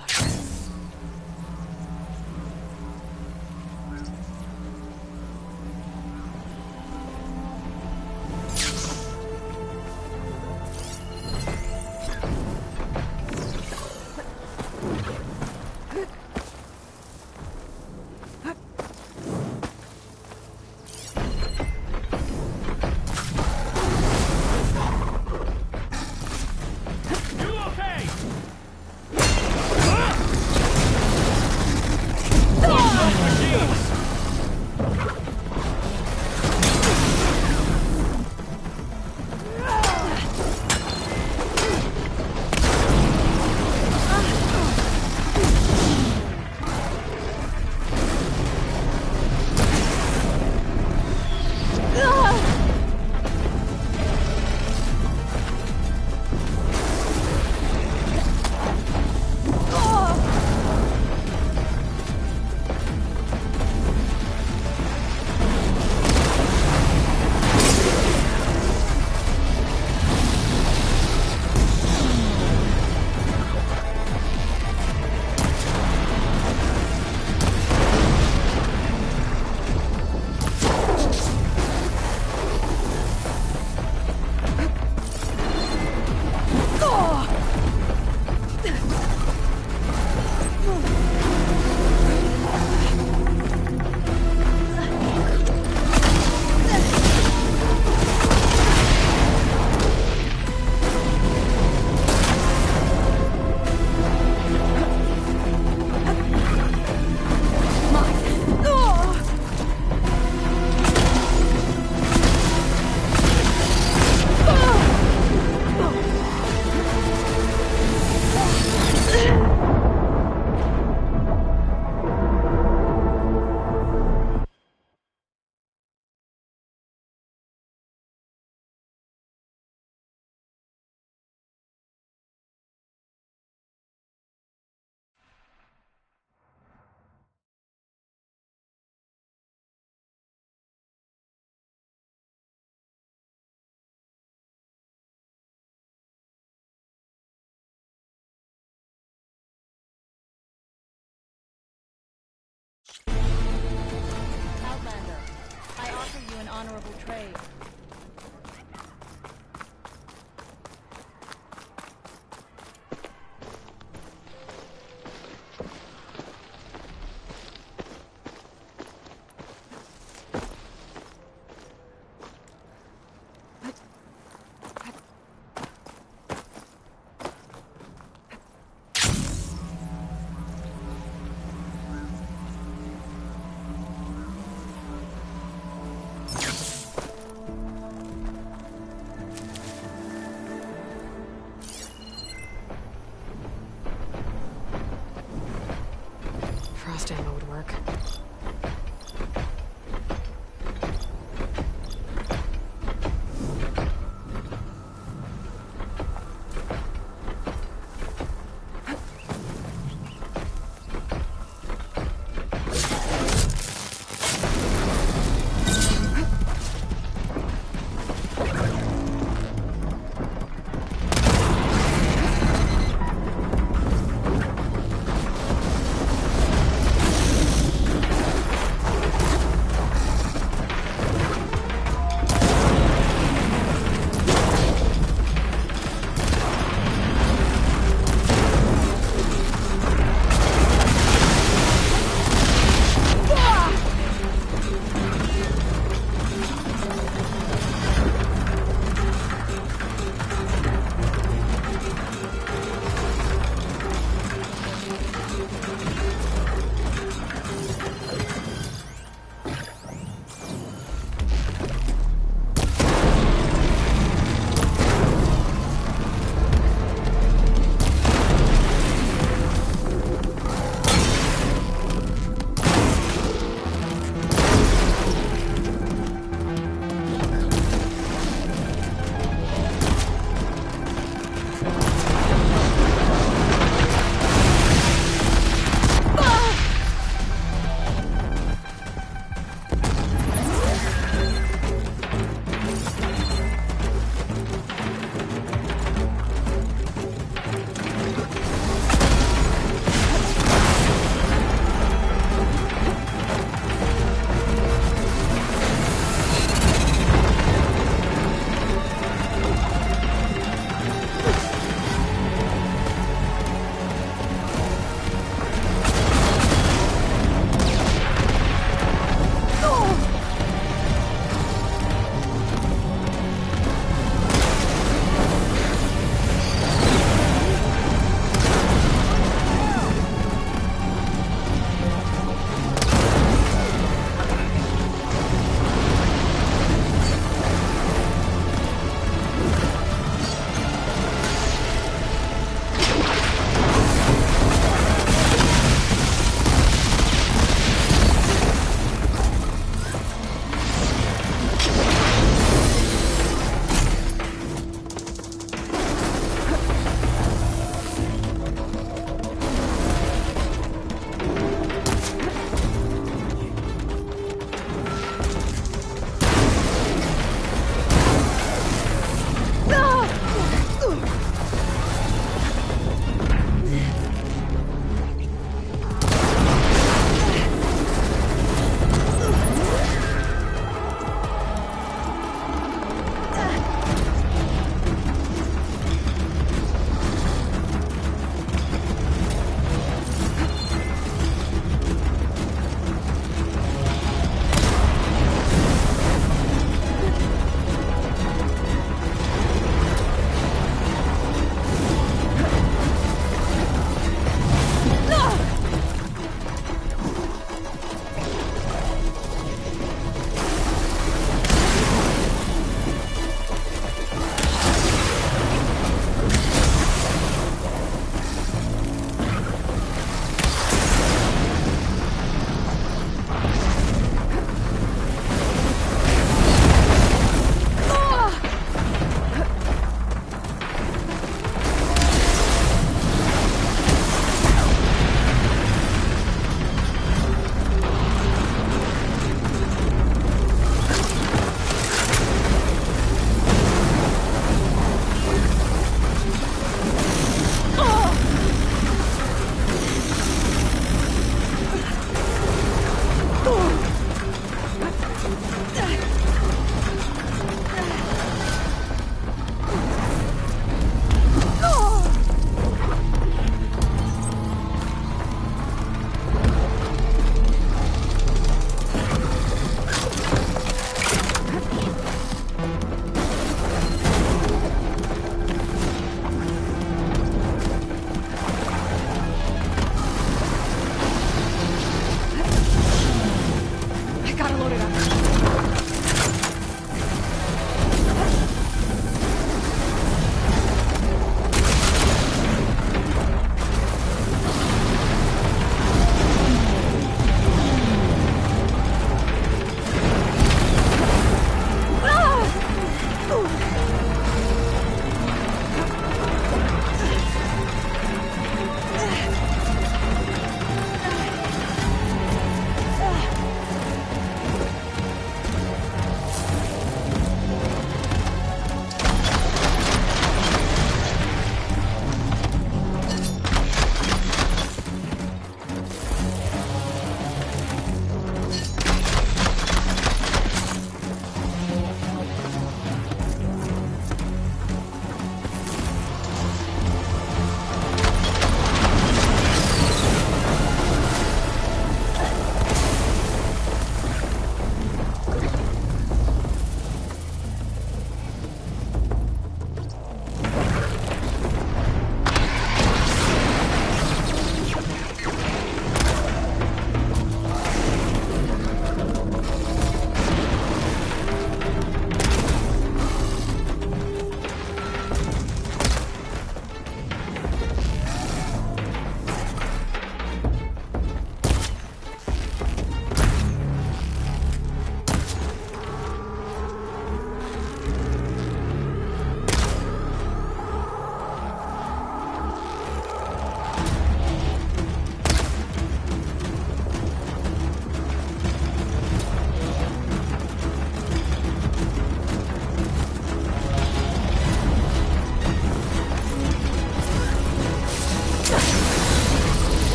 Outlander, I offer you an honorable trade.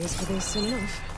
Use for these soon enough.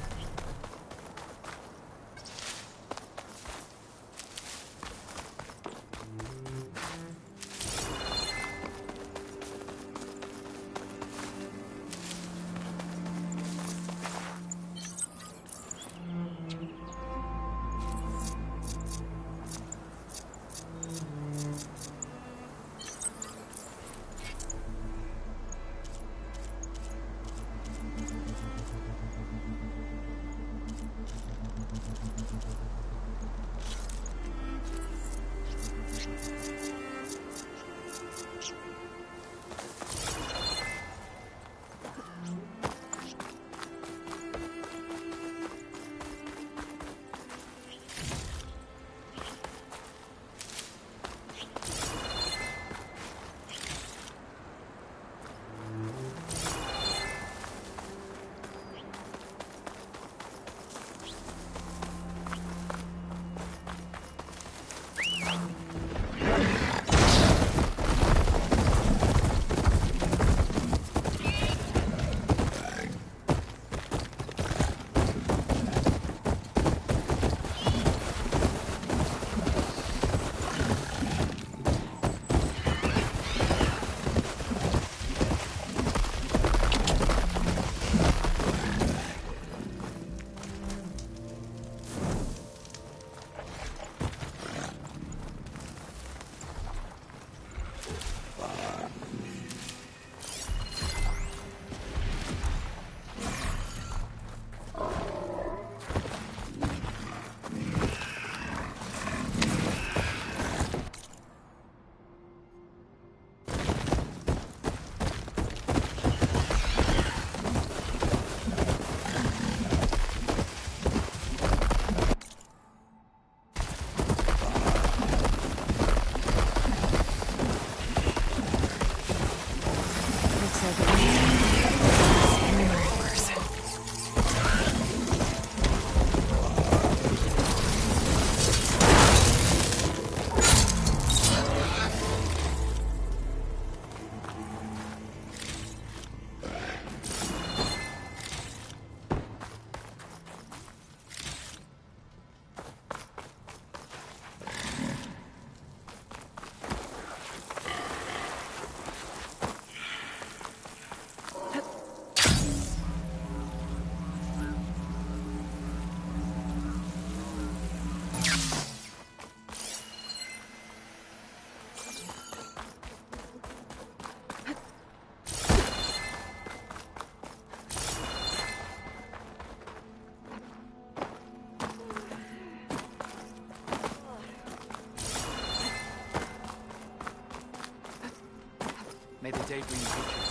May the day bring you victory.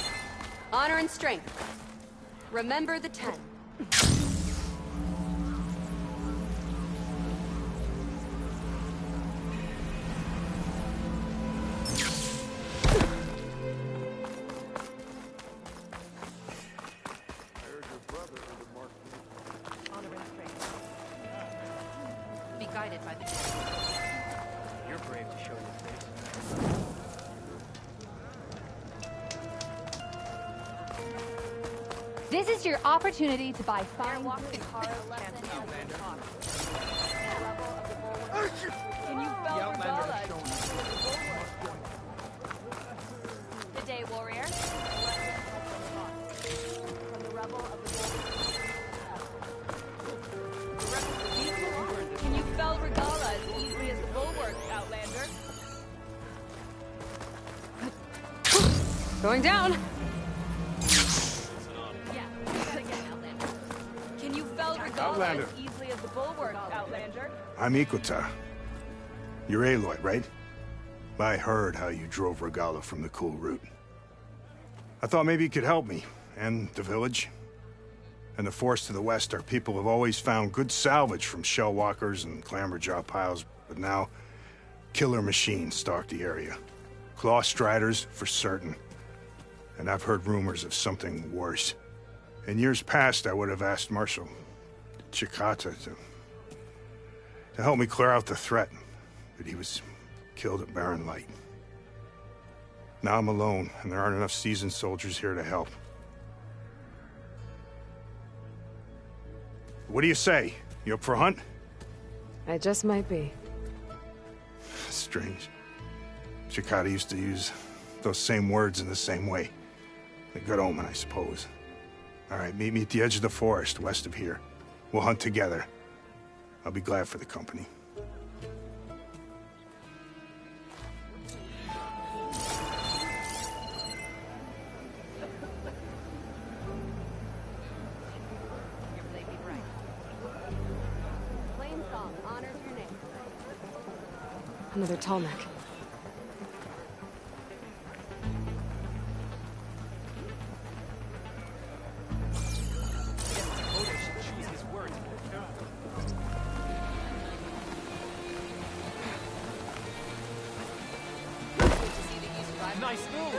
Honor and strength. Remember the 10. Be guided by the You're brave to show your face. This is your opportunity to buy fine. Can you The Outlander has shown us. Good day, warrior. From the rebel of the Can you fell Regala as easily as the bulwark, Outlander? Going down. Yeah, gotta get Outlander. Can you fell Regala Outlander. as easily as the bulwark, Outlander? I'm Ikuta. You're Aloy, right? I heard how you drove Regala from the cool route. I thought maybe you could help me, and the village. And the forest to the west, our people have always found good salvage from shell walkers and clamberjaw piles, but now killer machines stalk the area. Claw striders, for certain. And I've heard rumors of something worse. In years past, I would have asked Marshal Chikata to help me clear out the threat, but he was killed at Barren Light. Now I'm alone, and there aren't enough seasoned soldiers here to help. What do you say? You up for a hunt? I just might be. Strange. Chikata used to use those same words in the same way. A good omen, I suppose. All right, meet me at the edge of the forest, west of here. We'll hunt together. I'll be glad for the company. Flame Song honors your name. Another tall neck. Dakota should choose his words. Nice move!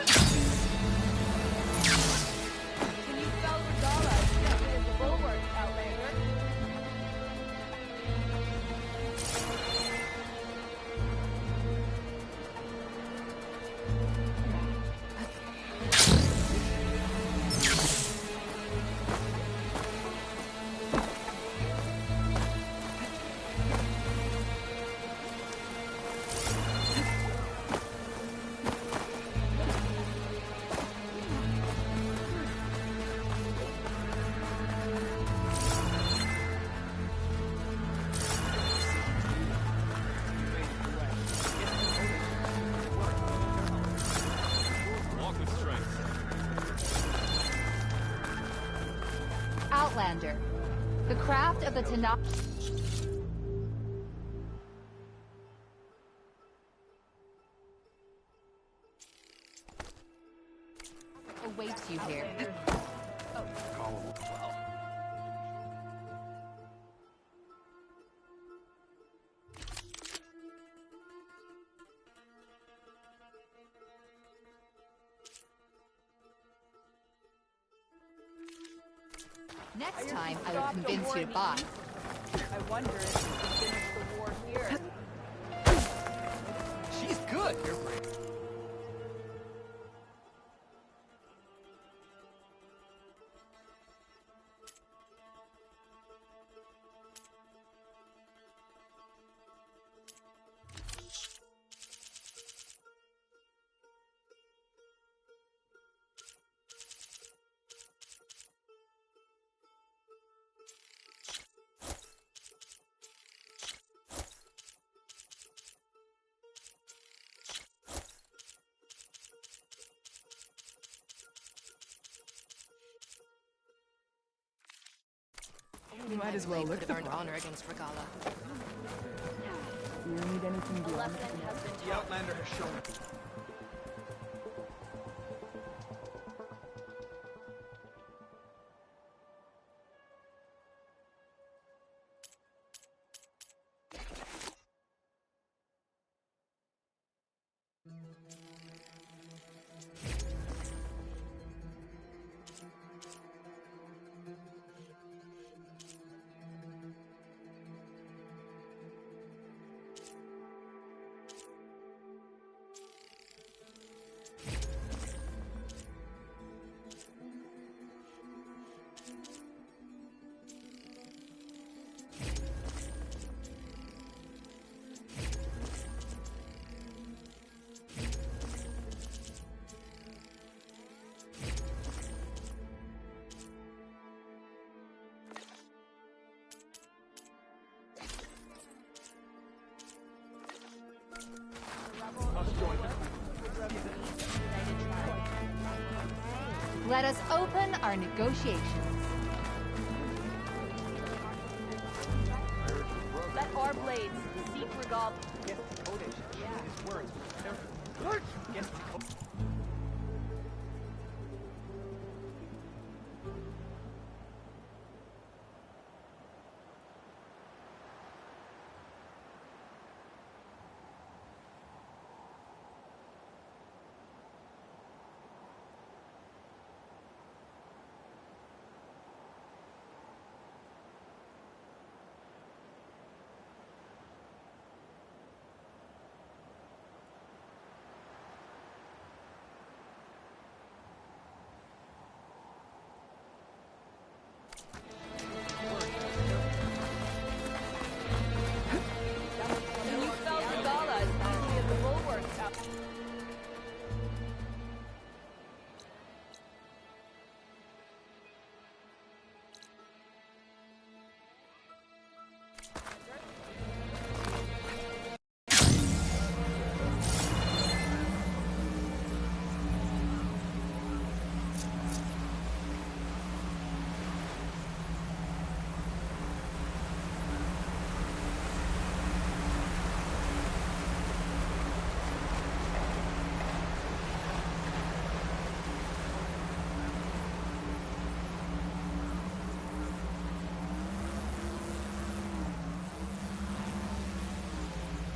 Can you fell Regala as easily as the bulwark, Outlander? Walk with strength. Outlander. The craft of the Tanakh awaits you here. Next time, I will convince you to buy. I wonder if you can finish the war here. She's good. You're brave. You might as well look could the have earned part. honor against Regala. Do you need anything The beyond left end has been The Outlander has shown. Let us open our negotiations. Let our blades seek Regal. Yes, Kodesh. Yeah. His words. Yes,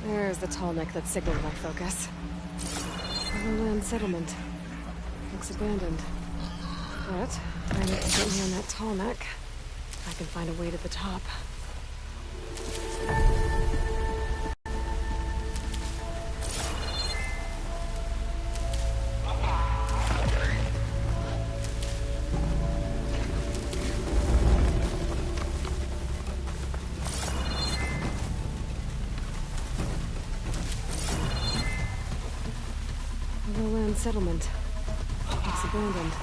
There's the tall neck that signaled my focus. Overland settlement. Looks abandoned. But I need to get me on that tall neck. I can find a way to the top. Overland settlement. Looks abandoned.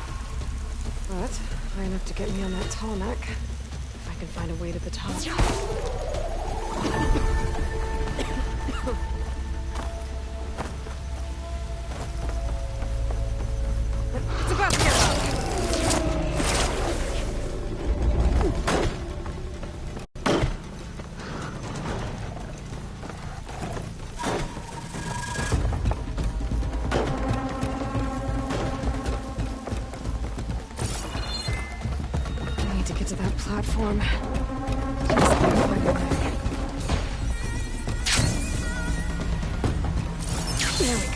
But high enough to get me on that tall neck. I can find a way to the top. It's about to get up! I need to get to that platform. Just there by the neck. There we go.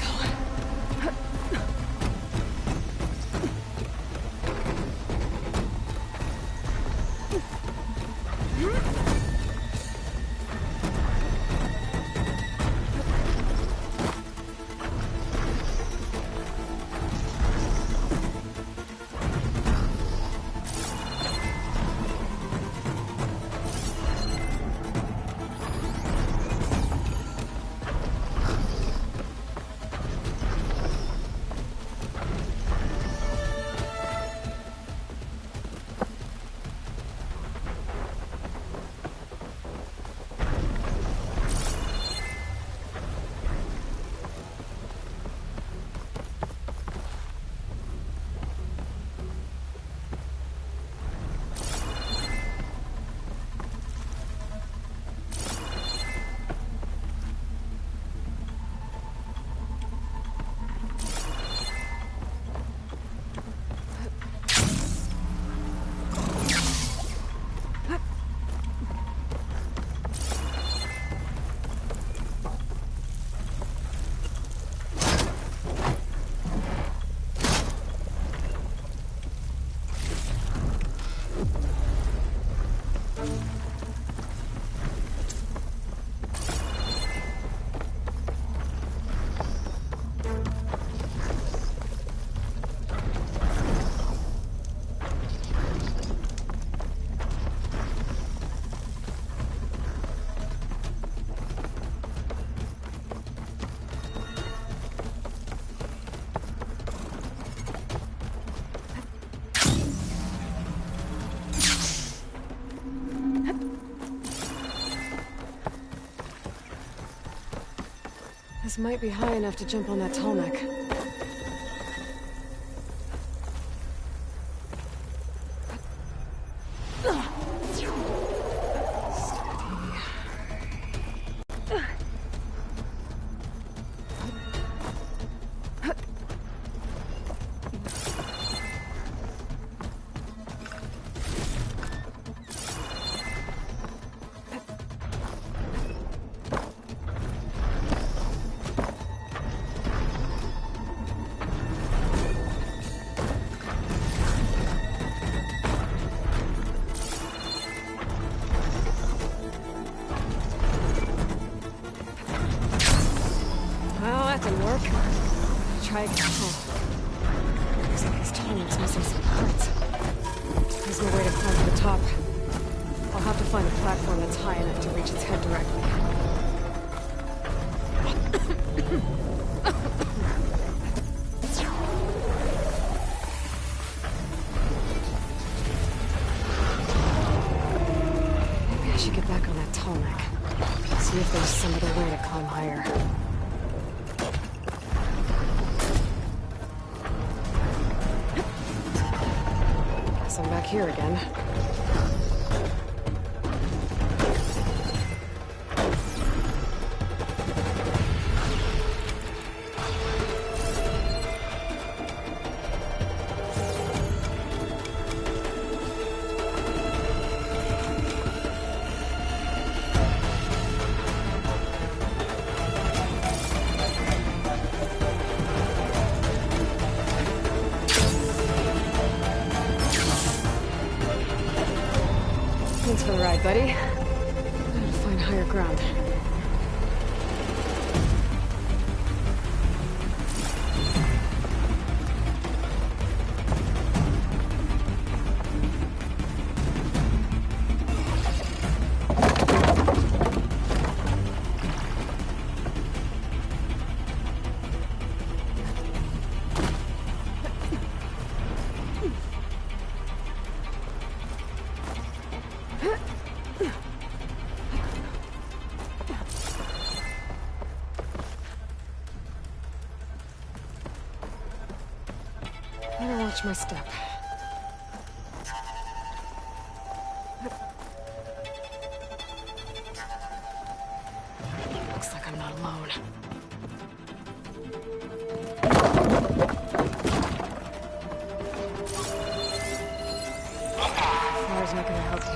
This might be high enough to jump on that tall neck. Well, that didn't work. Try again. Oh. Looks like this tunnel's missing some parts. There's no way to climb to the top. I'll have to find a platform that's high enough to reach its head directly. Maybe I should get back on that tall neck. See if there's some other way to climb higher. Guess I'm back here again. Thanks for the ride, buddy. Now to find higher ground. Better watch my step. Looks like I'm not alone. Fire's not gonna help me.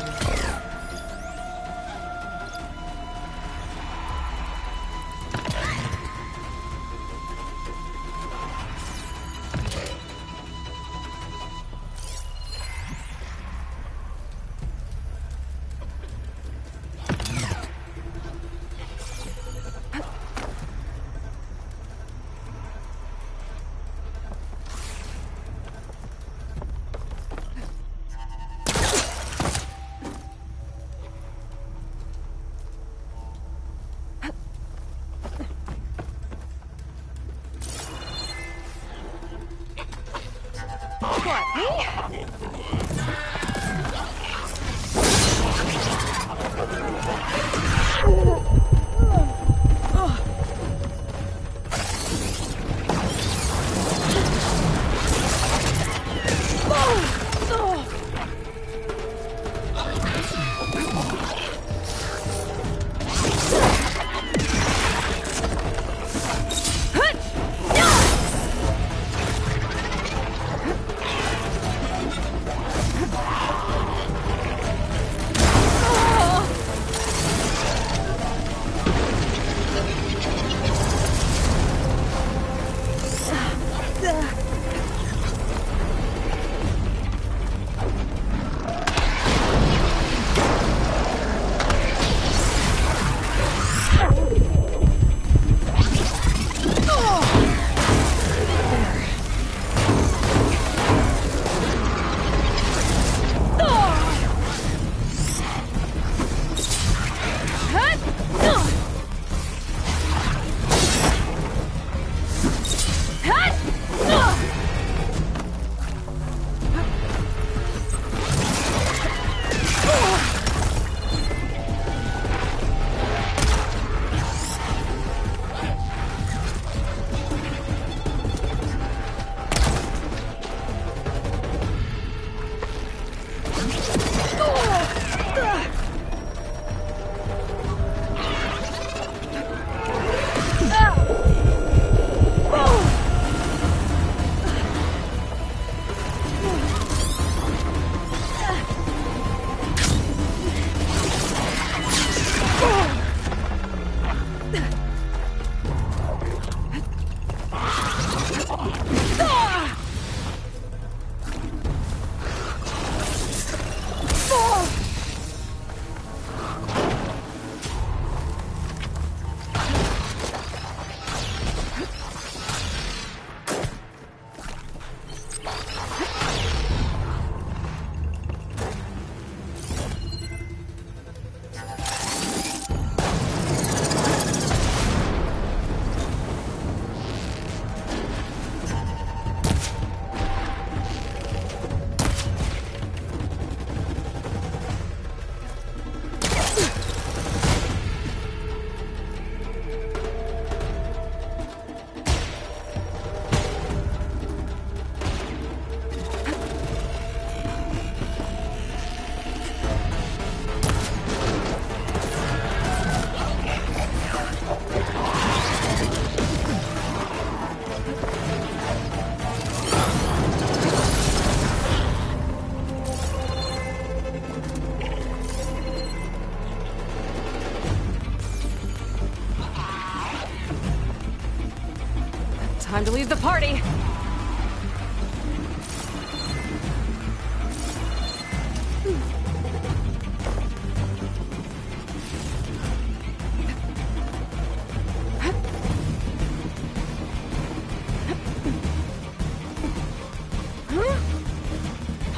Time to leave the party!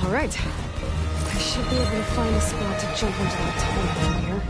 All right. I should be able to find a spot to jump into that tunnel from here.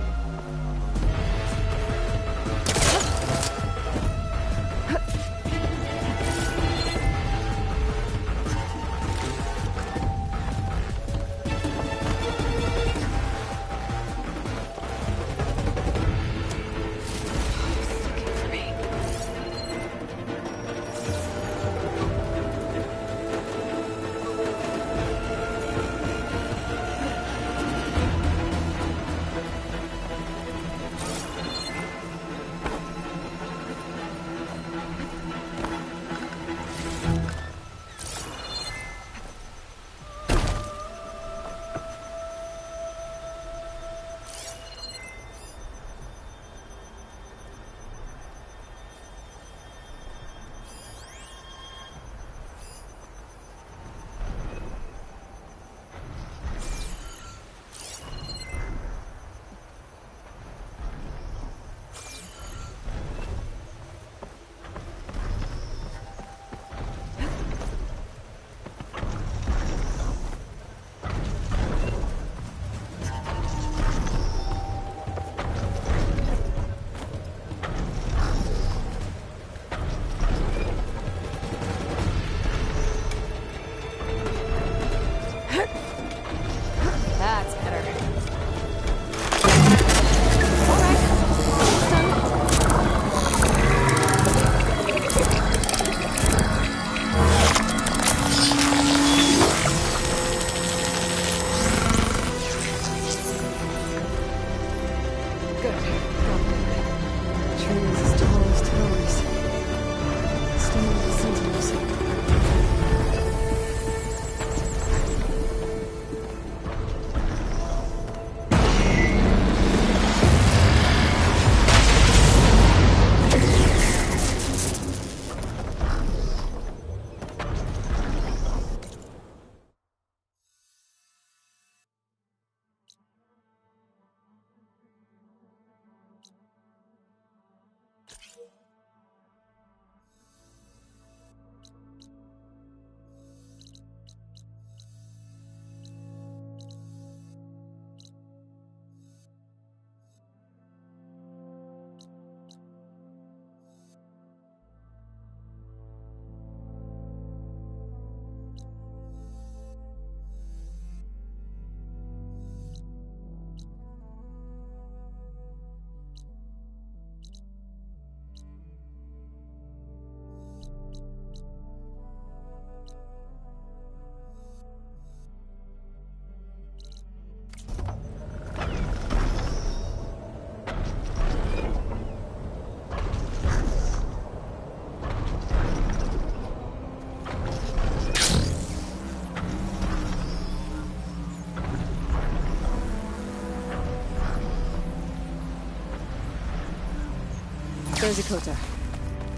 There's Ikota.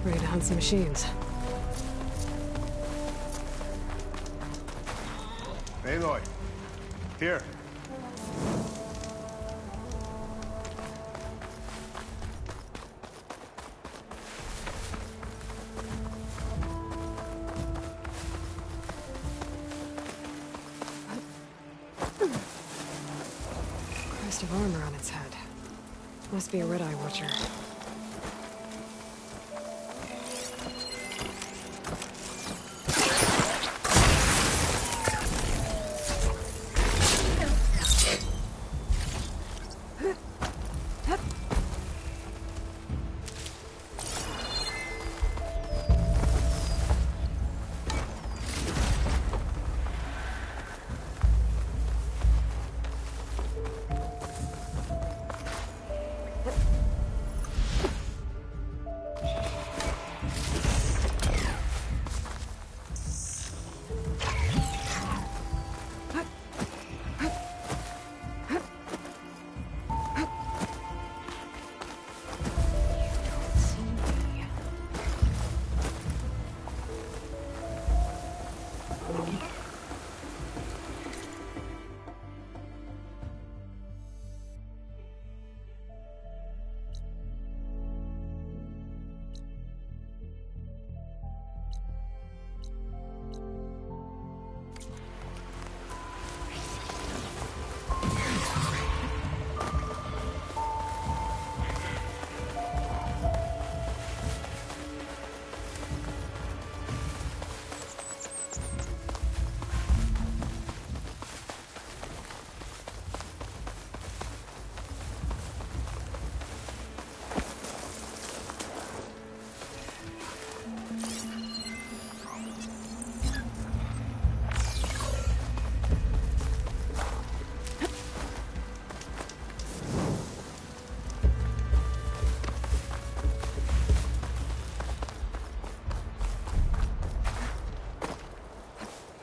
Ready to hunt some machines. Aloy. Here. Crest of armor on its head. Must be a Red-Eye Watcher.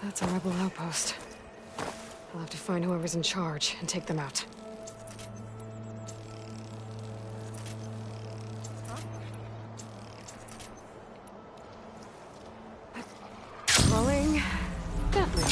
That's a rebel outpost. I'll have to find whoever's in charge and take them out. Rolling gently.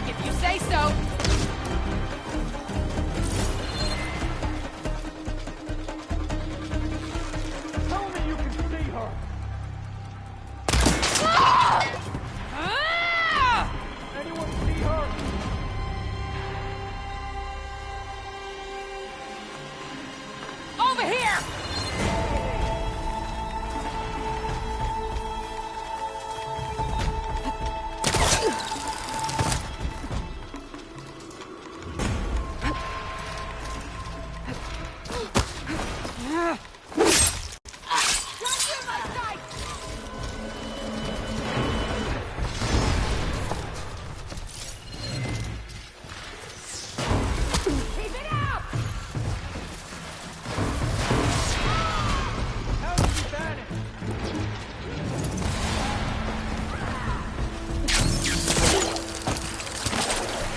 If you say so. Tell me you can see her. Anyone see her? Over here!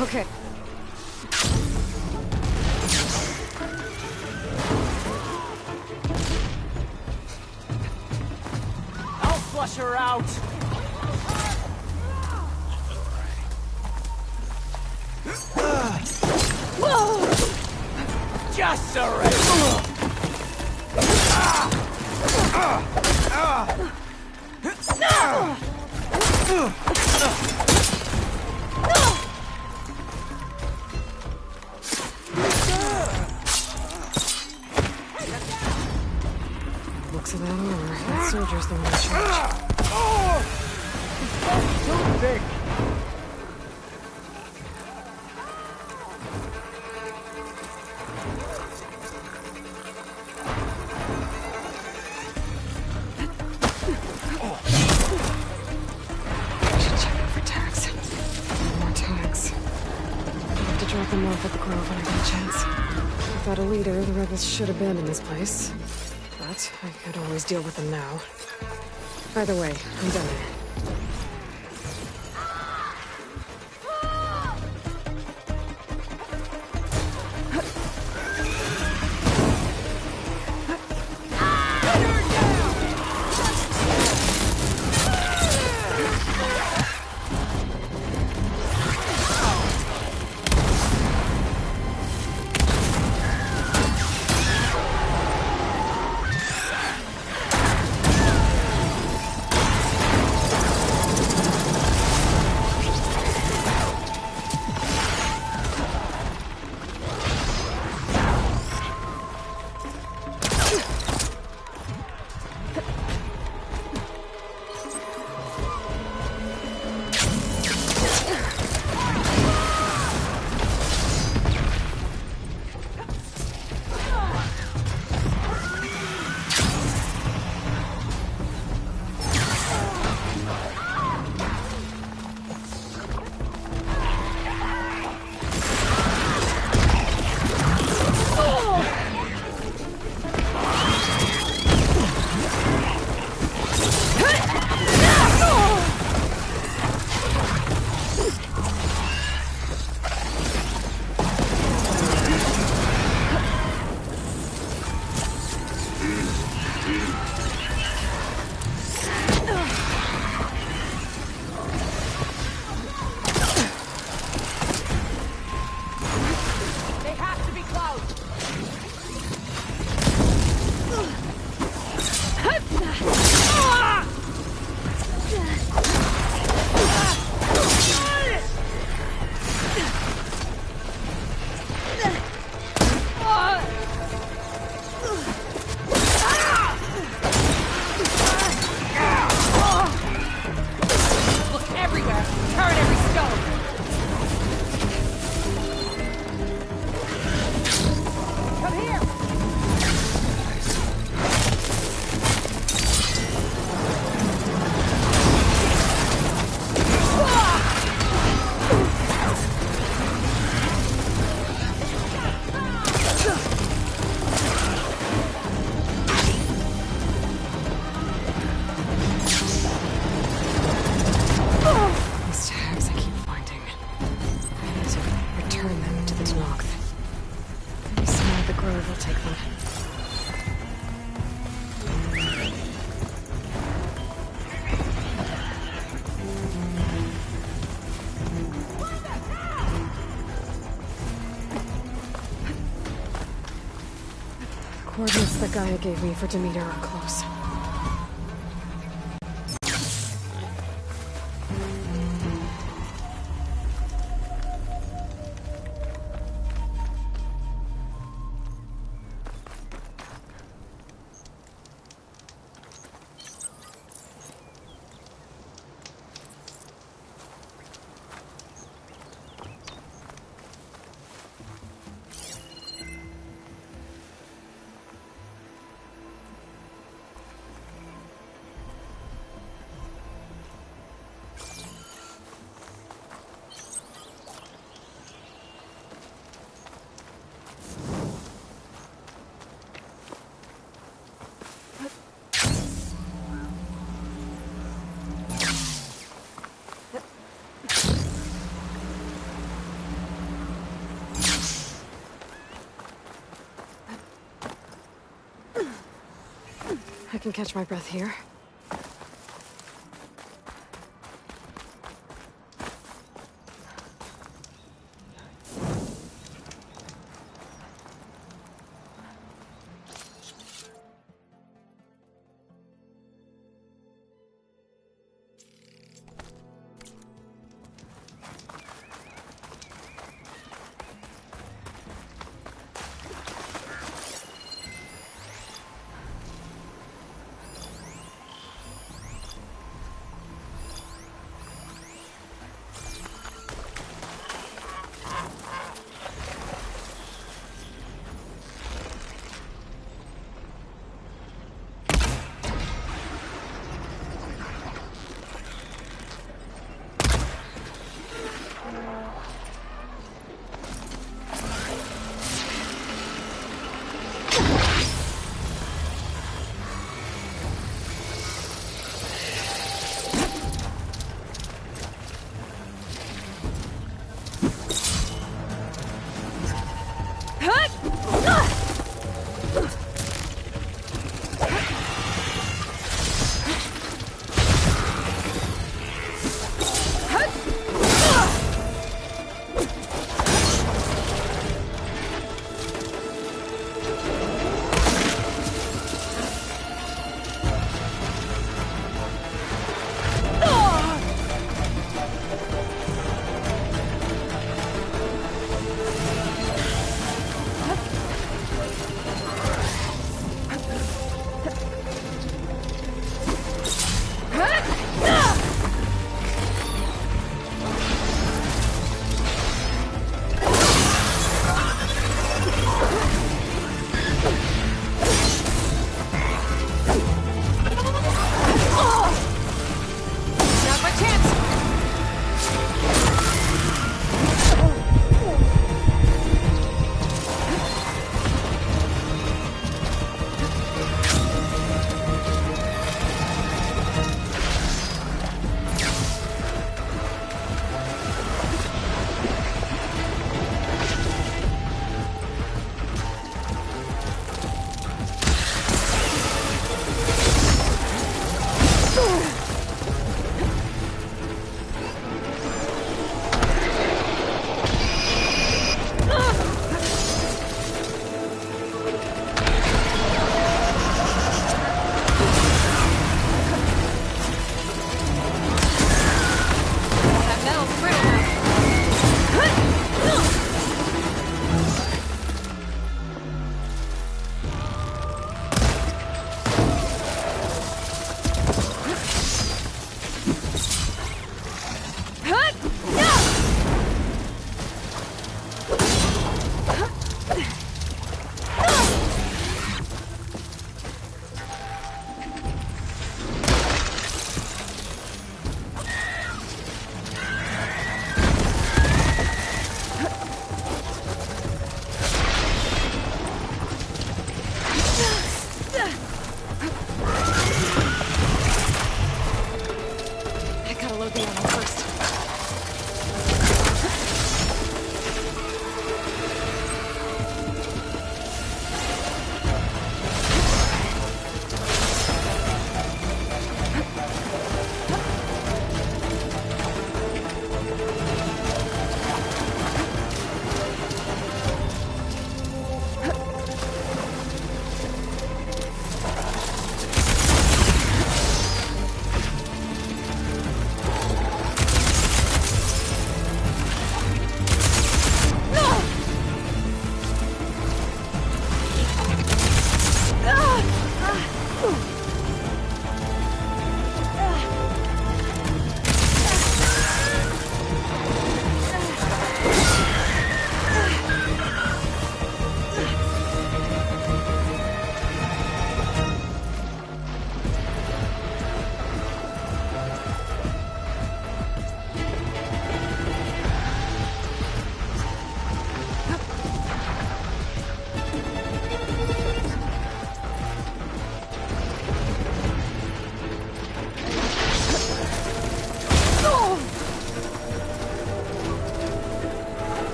Okay. I'll flush her out. Just surrender. Looks of that armor, that soldier's the one in charge. Too big. I should check out for tags. More tags. I'll have to drop them off at the Grove when I get a chance. Without a leader, the rebels should abandon this place. But I could always deal with them now. Either way, I'm done. Coordinates that Gaia gave me for Demeter are close. I can catch my breath here.